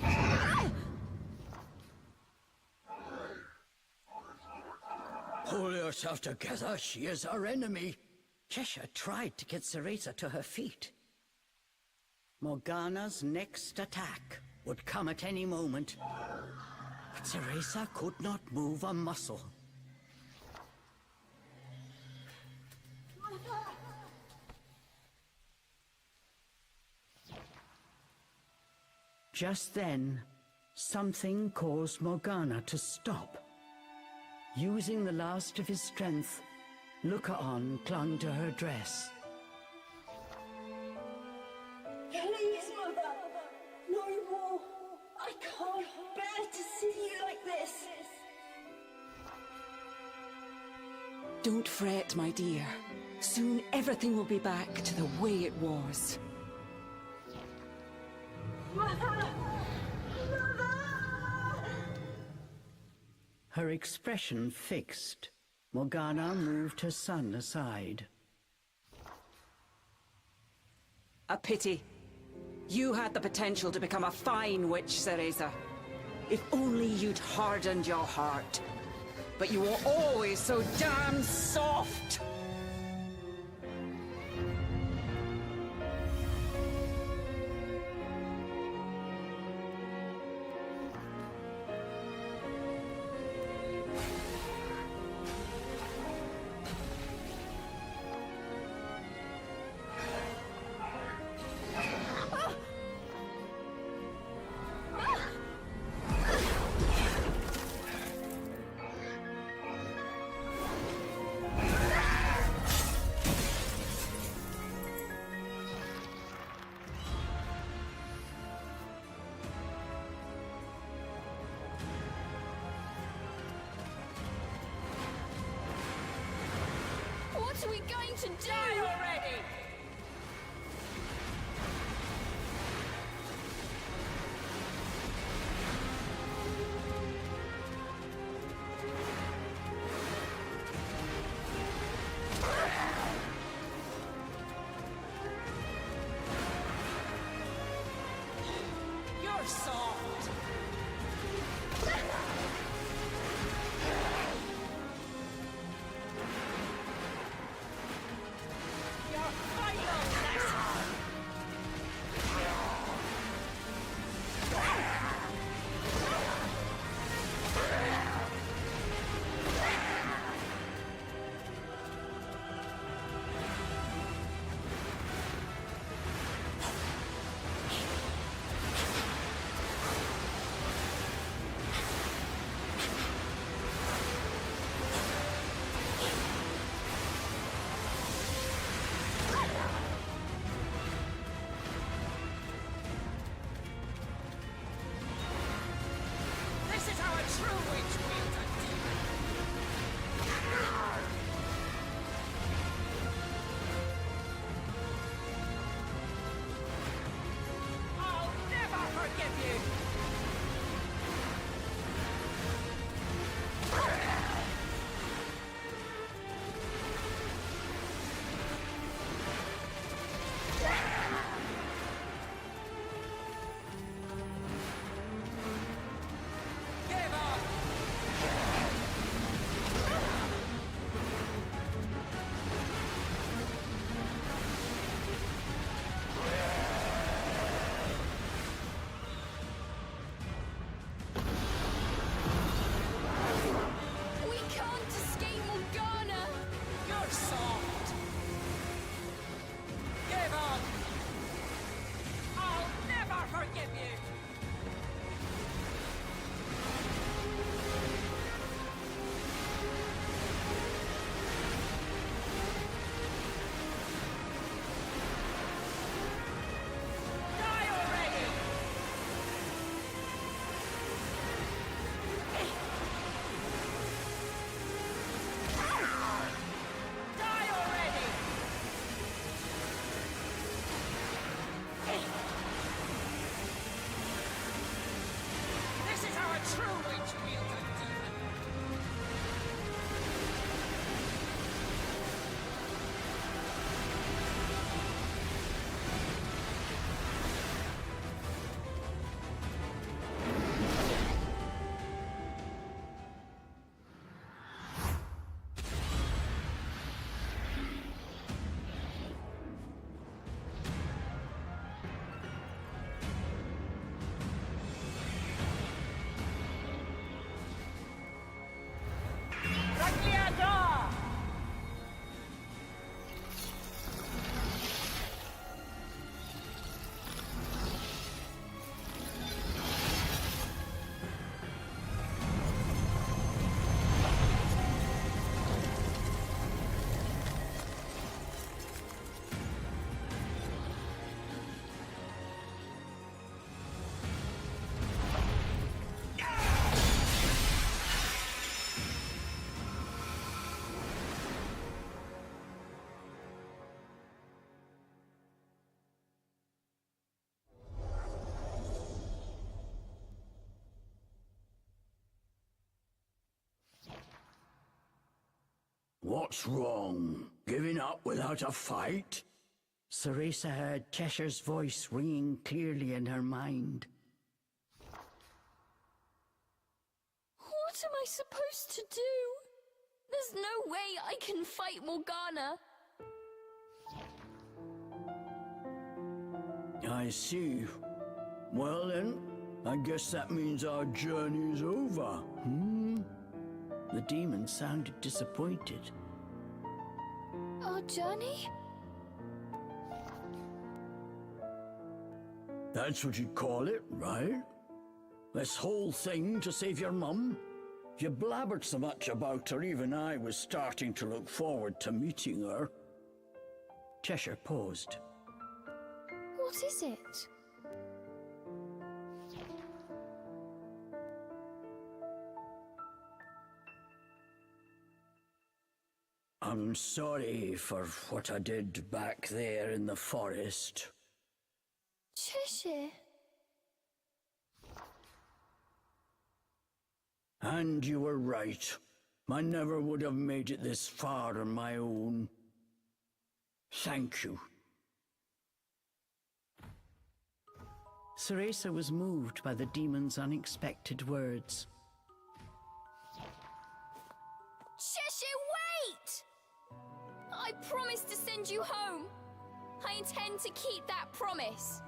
Pull yourself together, she is our enemy. Cheshire tried to get Cereza to her feet. Morgana's next attack would come at any moment. But Cereza could not move a muscle. Just then, something caused Morgana to stop. Using the last of his strength, Lucaon clung to her dress. Please, Mother! No more! I can't bear to see you like this! Don't fret, my dear. Soon everything will be back to the way it was. Mother! Mother! Her expression fixed, Morgana moved her son aside. A pity. You had the potential to become a fine witch, Cereza. If only you'd hardened your heart. But you were always so damn soft! What are we going to do? Die already! You're soft! Your final lesson! What's wrong? Giving up without a fight? Cereza heard Cheshire's voice ringing clearly in her mind. What am I supposed to do? There's no way I can fight Morgana. I see. Well then, I guess that means our journey's over, The demon sounded disappointed. Our journey? That's what you'd call it, right? This whole thing to save your mum? You blabbered so much about her, even I was starting to look forward to meeting her. Cheshire paused. What is it? I'm sorry for what I did back there in the forest. Cheshire. And you were right. I never would have made it this far on my own. Thank you. Cereza was moved by the demon's unexpected words. Cheshire, wait! I promised to send you home. I intend to keep that promise.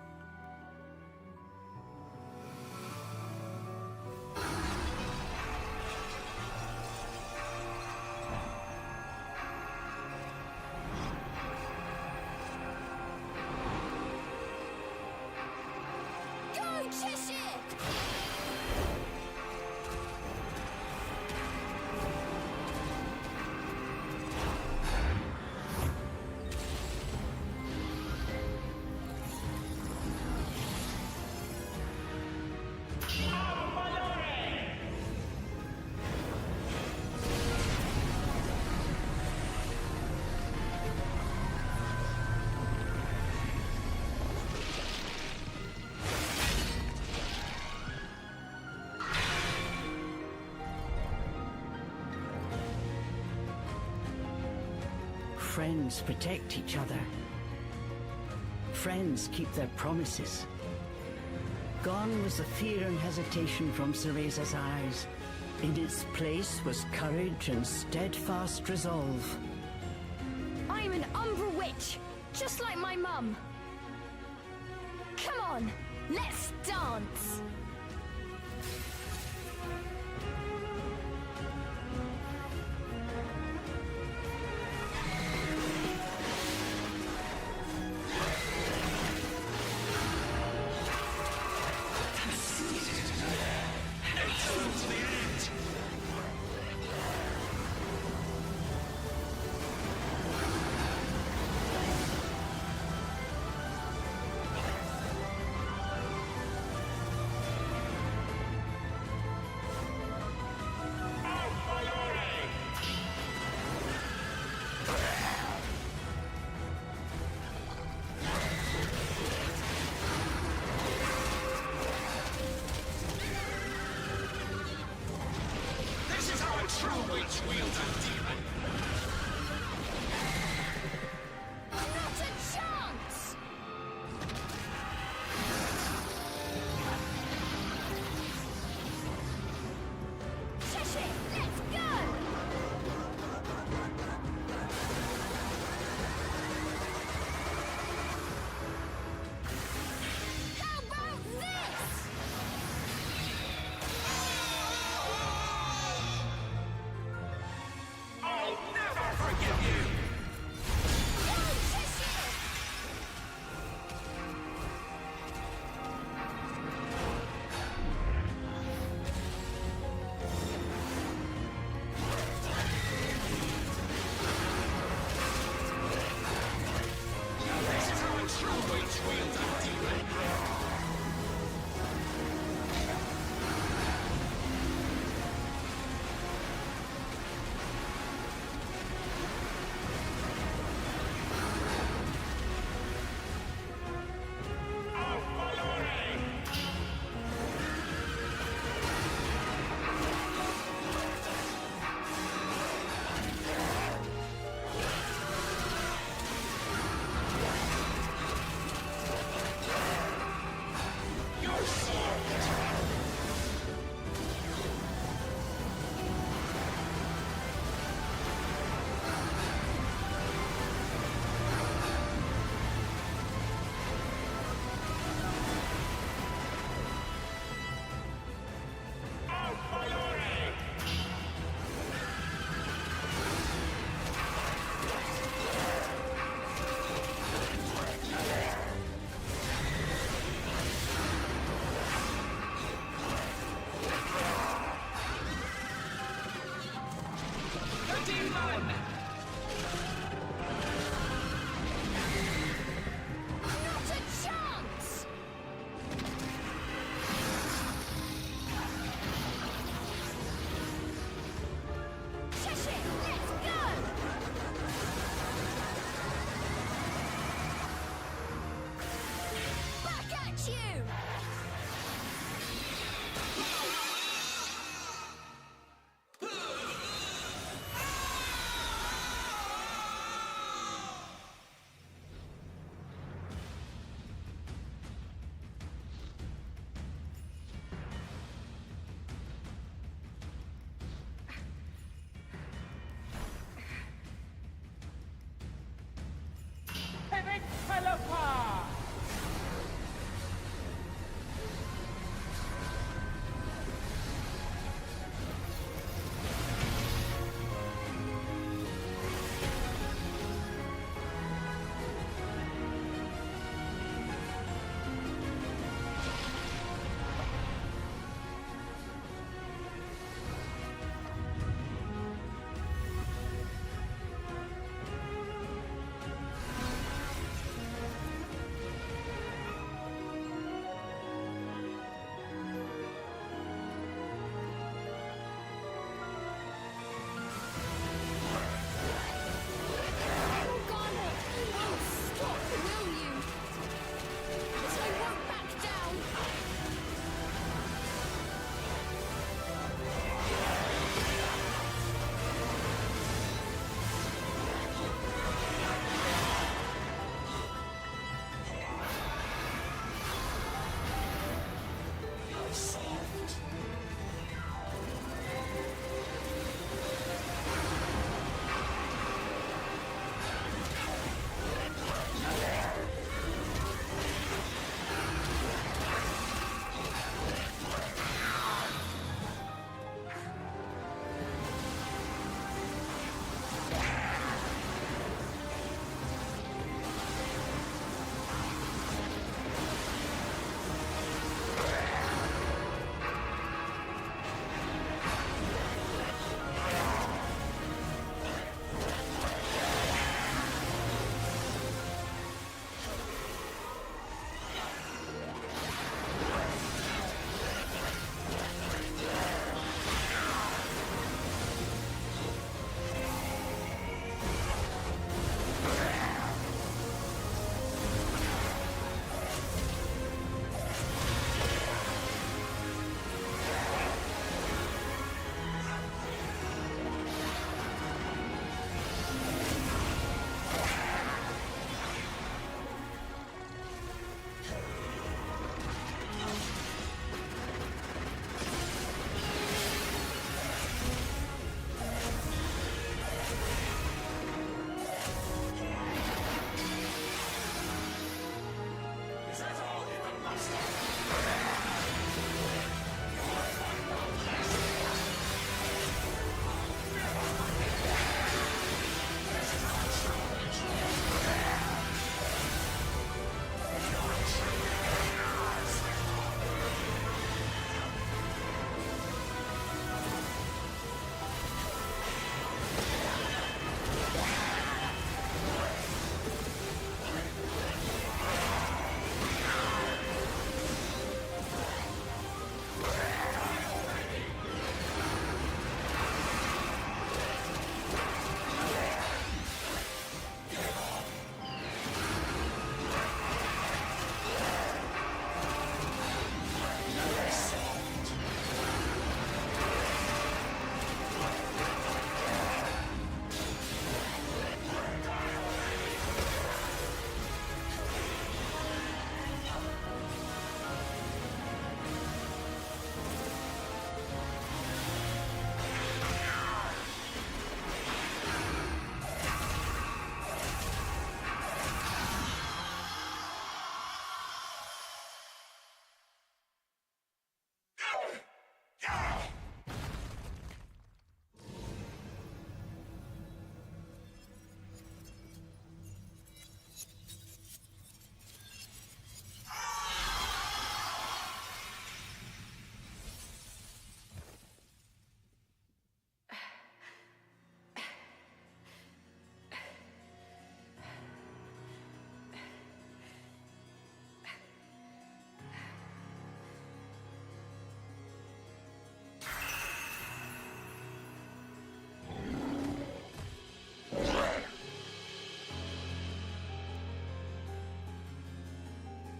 Go, Cheshire! Friends protect each other. Friends keep their promises. Gone was the fear and hesitation from Cereza's eyes. In its place was courage and steadfast resolve. I'm an Umbra witch, just like my mum. Come on, let's dance! Not a chance! Cheshire, let's go! How about this? All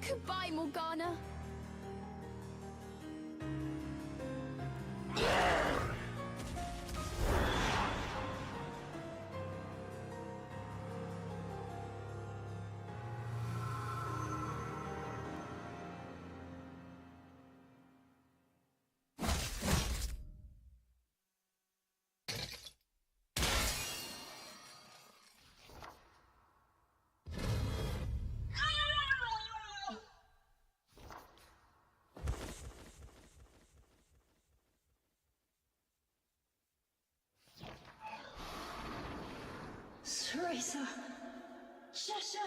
Goodbye, Morgana. Cereza. Shasha.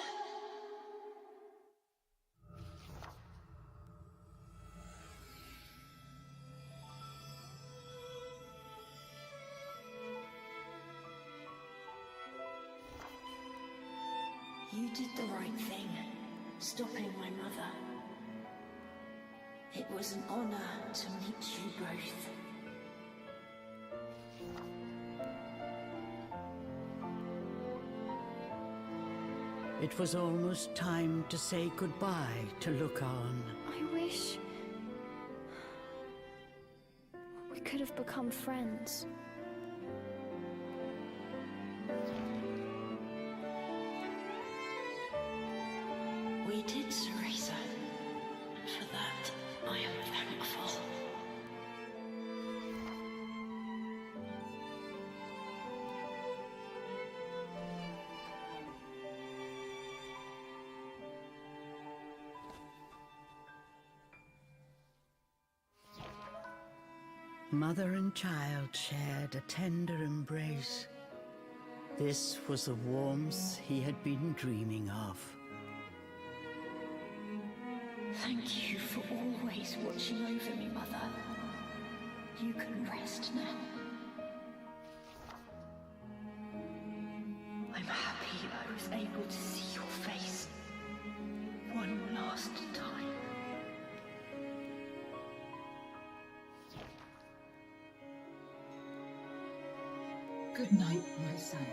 You did the right thing, stopping my mother. It was an honor to meet you both. It was almost time to say goodbye to Lucan. I wish we could have become friends. We did, Cereza, and for that I am thankful. Mother and child shared a tender embrace. This was the warmth he had been dreaming of. Thank you for always watching over me, Mother. You can rest now. I'm happy I was able to see your face one last time. Good night, my son.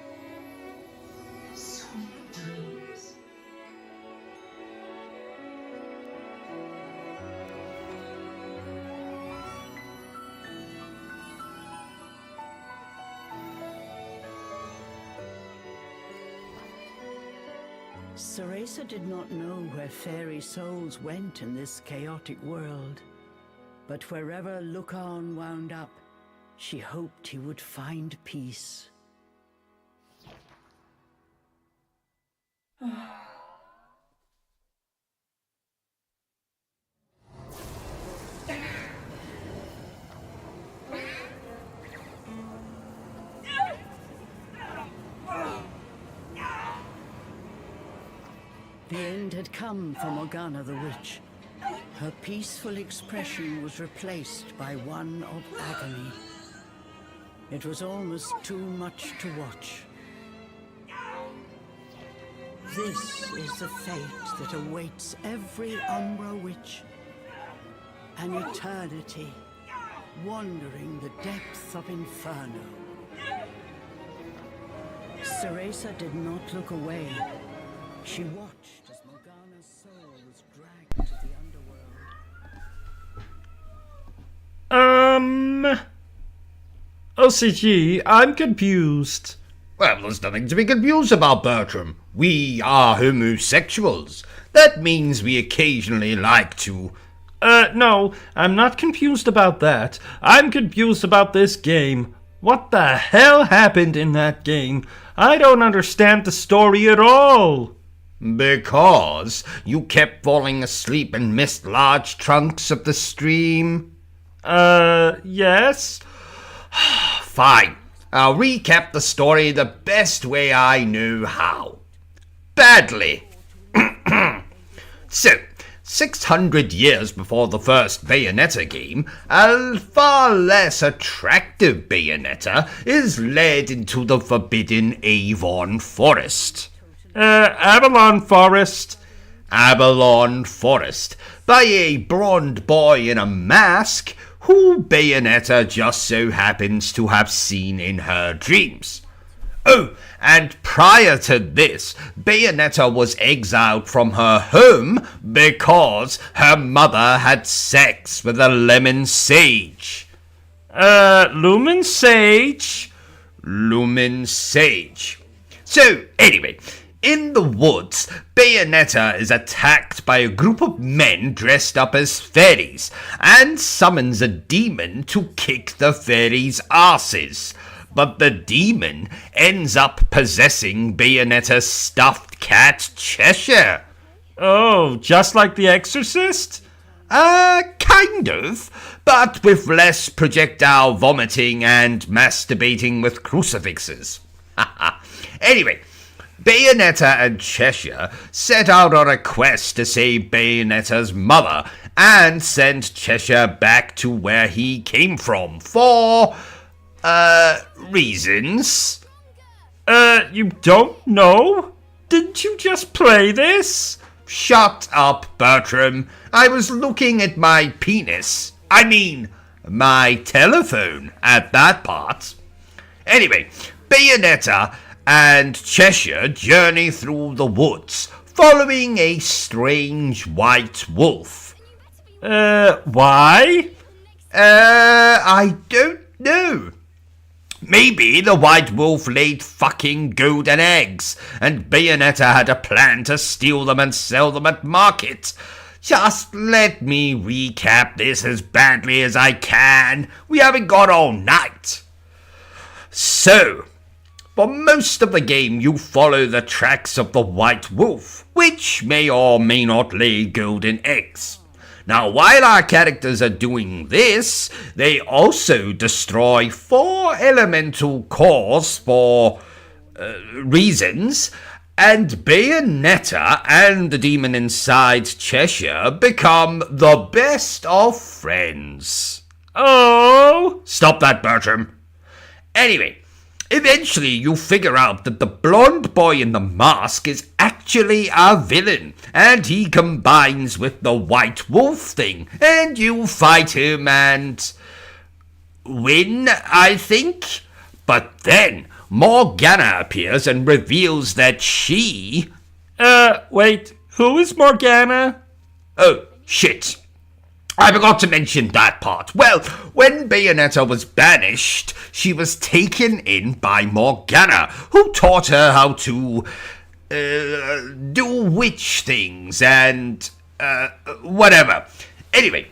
Sweet dreams. Cereza did not know where fairy souls went in this chaotic world, but wherever Lucan wound up, she hoped he would find peace. The end had come for Morgana the Witch. Her peaceful expression was replaced by one of agony. It was almost too much to watch. This is the fate that awaits every Umbra Witch. An eternity, wandering the depths of Inferno. Cereza did not look away. She watched as Morgana's soul was dragged to the underworld. OCG, I'm confused. Well, there's nothing to be confused about, Bertram. We are homosexuals. That means we occasionally like to... No, I'm not confused about that. I'm confused about this game. What the hell happened in that game? I don't understand the story at all. Because you kept falling asleep and missed large chunks of the stream. Yes? Fine. I'll recap the story the best way I know how. Badly. So, 600 years before the first Bayonetta game, a far less attractive Bayonetta is led into the forbidden Avon Forest. Avalon Forest. Avalon Forest, by a blonde boy in a mask who Bayonetta just so happens to have seen in her dreams. Oh, and prior to this, Bayonetta was exiled from her home because her mother had sex with a lemon sage. Lumen Sage? Lumen Sage. So, anyway, in the woods, Bayonetta is attacked by a group of men dressed up as fairies and summons a demon to kick the fairies' asses. But the demon ends up possessing Bayonetta's stuffed cat Cheshire. Oh, just like The Exorcist? Kind of, but with less projectile vomiting and masturbating with crucifixes. Anyway, Bayonetta and Cheshire set out on a quest to save Bayonetta's mother and send Cheshire back to where he came from for, reasons. You don't know? Didn't you just play this? Shut up, Bertram. I was looking at my penis. I mean, my telephone at that part. Anyway, Bayonetta and Cheshire journey through the woods, following a strange white wolf. Why? I don't know. Maybe the white wolf laid fucking golden eggs, and Bayonetta had a plan to steal them and sell them at market. Just let me recap this as badly as I can. We haven't got all night. So, for most of the game you follow the tracks of the white wolf, which may or may not lay golden eggs. Now, while our characters are doing this, they also destroy 4 elemental cores for reasons, and Bayonetta and the demon inside Cheshire become the best of friends. Oh! Stop that, Bertram. Anyway, eventually you figure out that the blonde boy in the mask is actually a villain, and he combines with the white wolf thing, and you fight him and win, I think. But then Morgana appears and reveals that she... Wait, who is Morgana? Oh, shit. I forgot to mention that part. Well, when Bayonetta was banished, she was taken in by Morgana, who taught her how to, do witch things and, whatever. Anyway,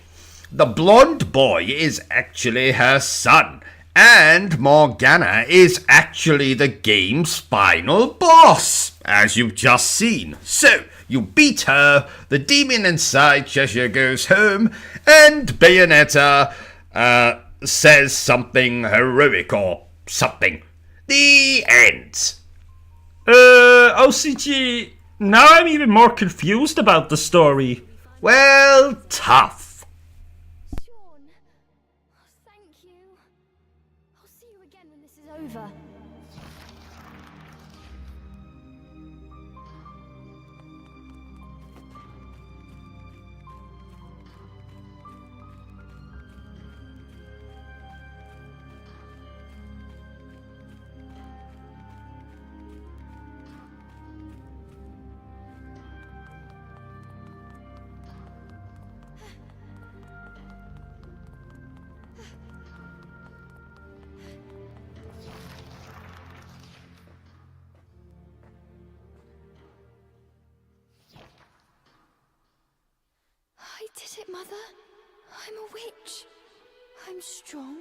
the blonde boy is actually her son, and Morgana is actually the game's final boss, as you've just seen. So, you beat her, the demon inside Cheshire goes home, and Bayonetta, says something heroic or something. The end. OCG, now I'm even more confused about the story. Well, tough. Sean, thank you. I'll see you again when this is over. I did it, Mother. I'm a witch. I'm strong,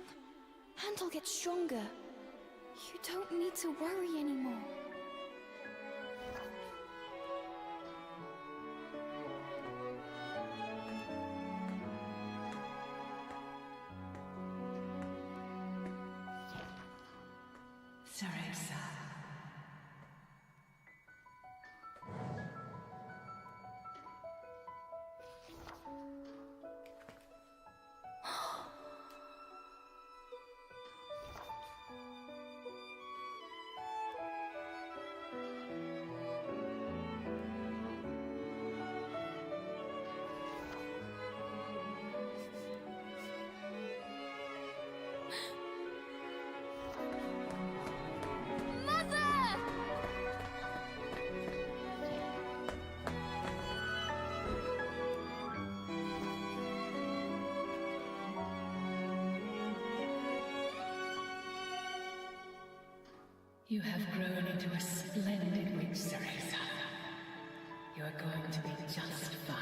and I'll get stronger. You don't need to worry anymore. CEREZA. You have grown into a splendid witch, CEREZA. You are going to be just fine.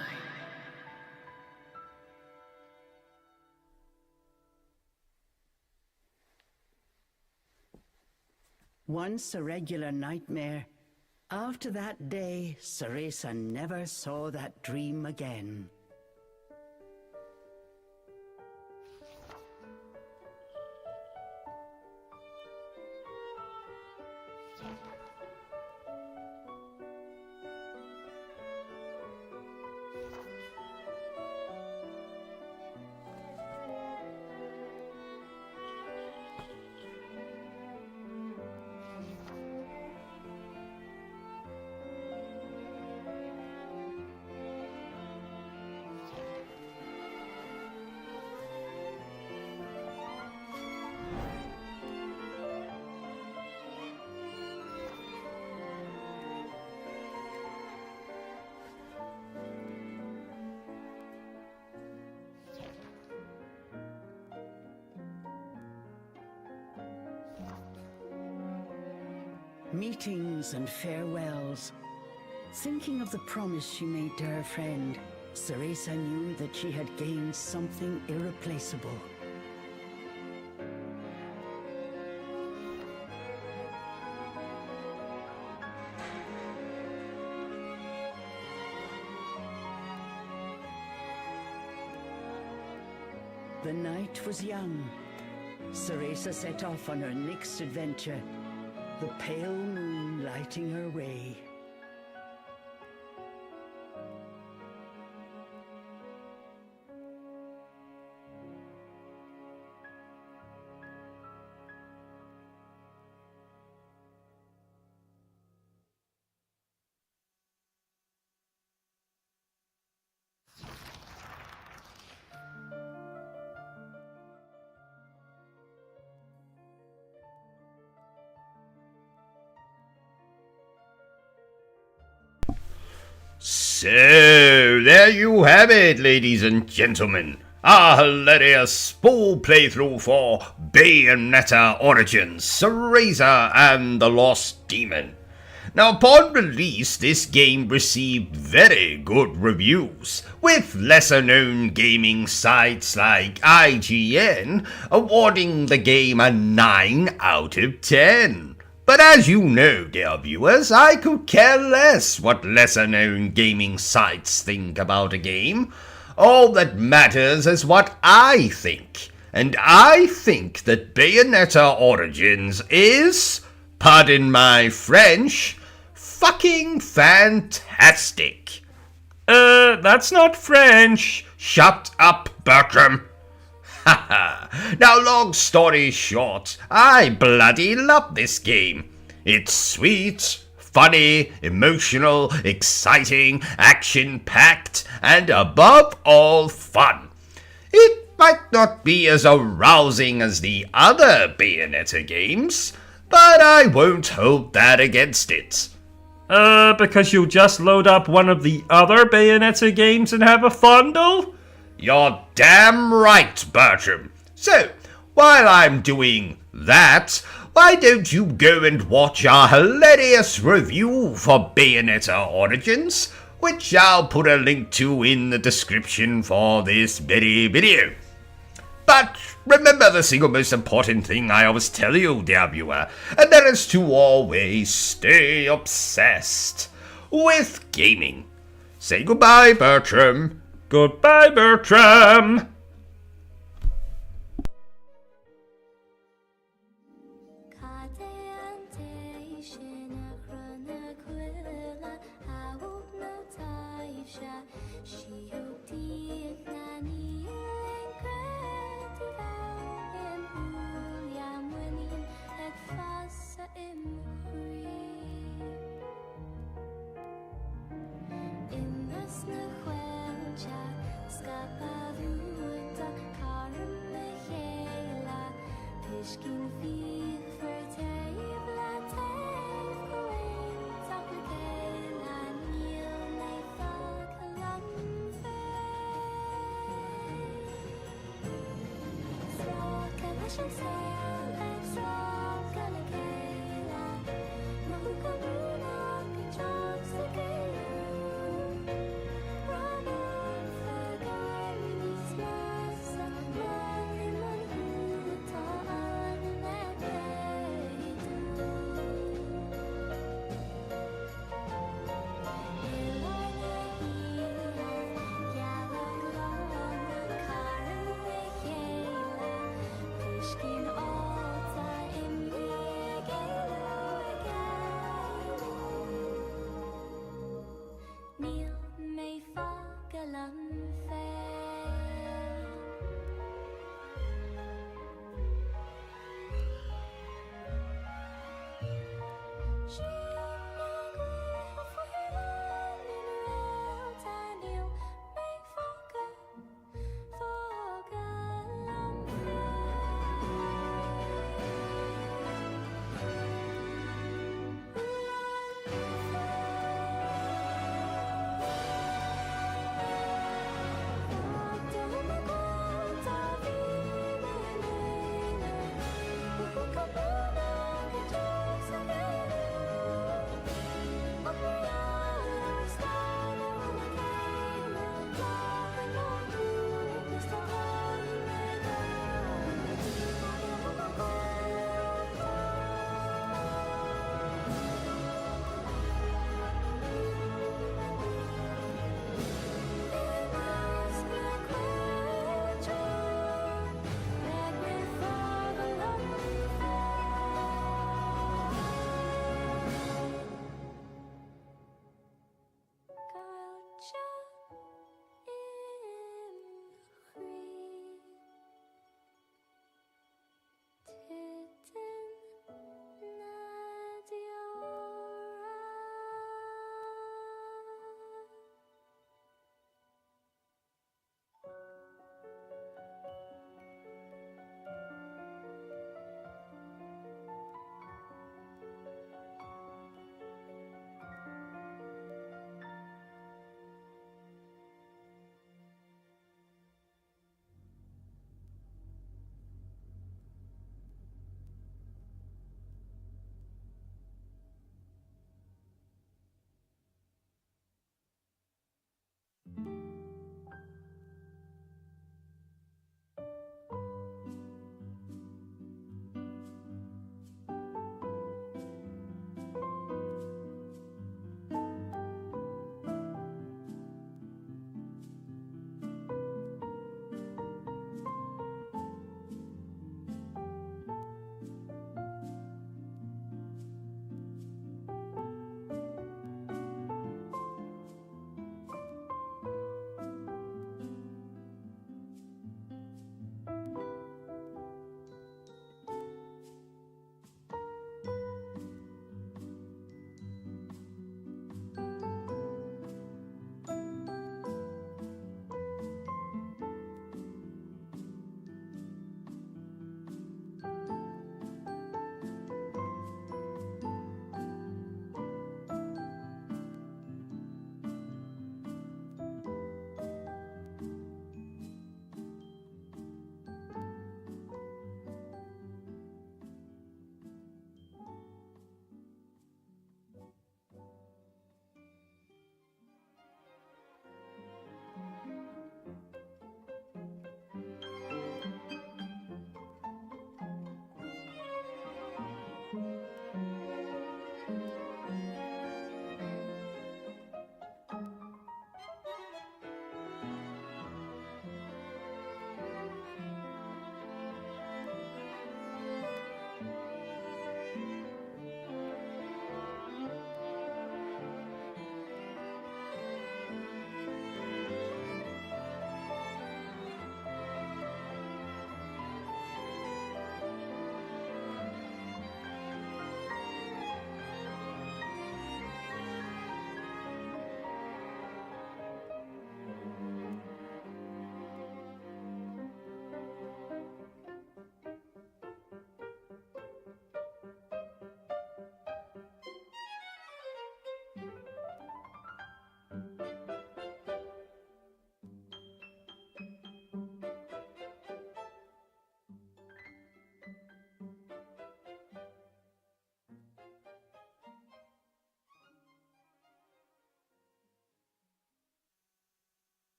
Once a regular nightmare, after that day, CEREZA never saw that dream again. Meetings and farewells. Thinking of the promise she made to her friend, CEREZA knew that she had gained something irreplaceable. The night was young. CEREZA set off on her next adventure, the pale moon lighting her way. So, there you have it, ladies and gentlemen. A hilarious full playthrough for Bayonetta Origins, CEREZA and the Lost Demon. Now, upon release, this game received very good reviews, with lesser-known gaming sites like IGN awarding the game a 9 out of 10. But as you know, dear viewers, I could care less what lesser-known gaming sites think about a game. All that matters is what I think. And I think that Bayonetta Origins is, pardon my French, fucking fantastic. That's not French. Shut up, Bertram. Now, long story short, I bloody love this game. It's sweet, funny, emotional, exciting, action-packed, and above all, fun. It might not be as arousing as the other Bayonetta games, but I won't hold that against it. Because you'll just load up one of the other Bayonetta games and have a fondle? You're damn right, Bertram. So, while I'm doing that, why don't you go and watch our hilarious review for Bayonetta Origins, which I'll put a link to in the description for this very video. But remember the single most important thing I always tell you, dear viewer, and that is to always stay obsessed with gaming. Say goodbye, Bertram. Goodbye, Bertram. Shall say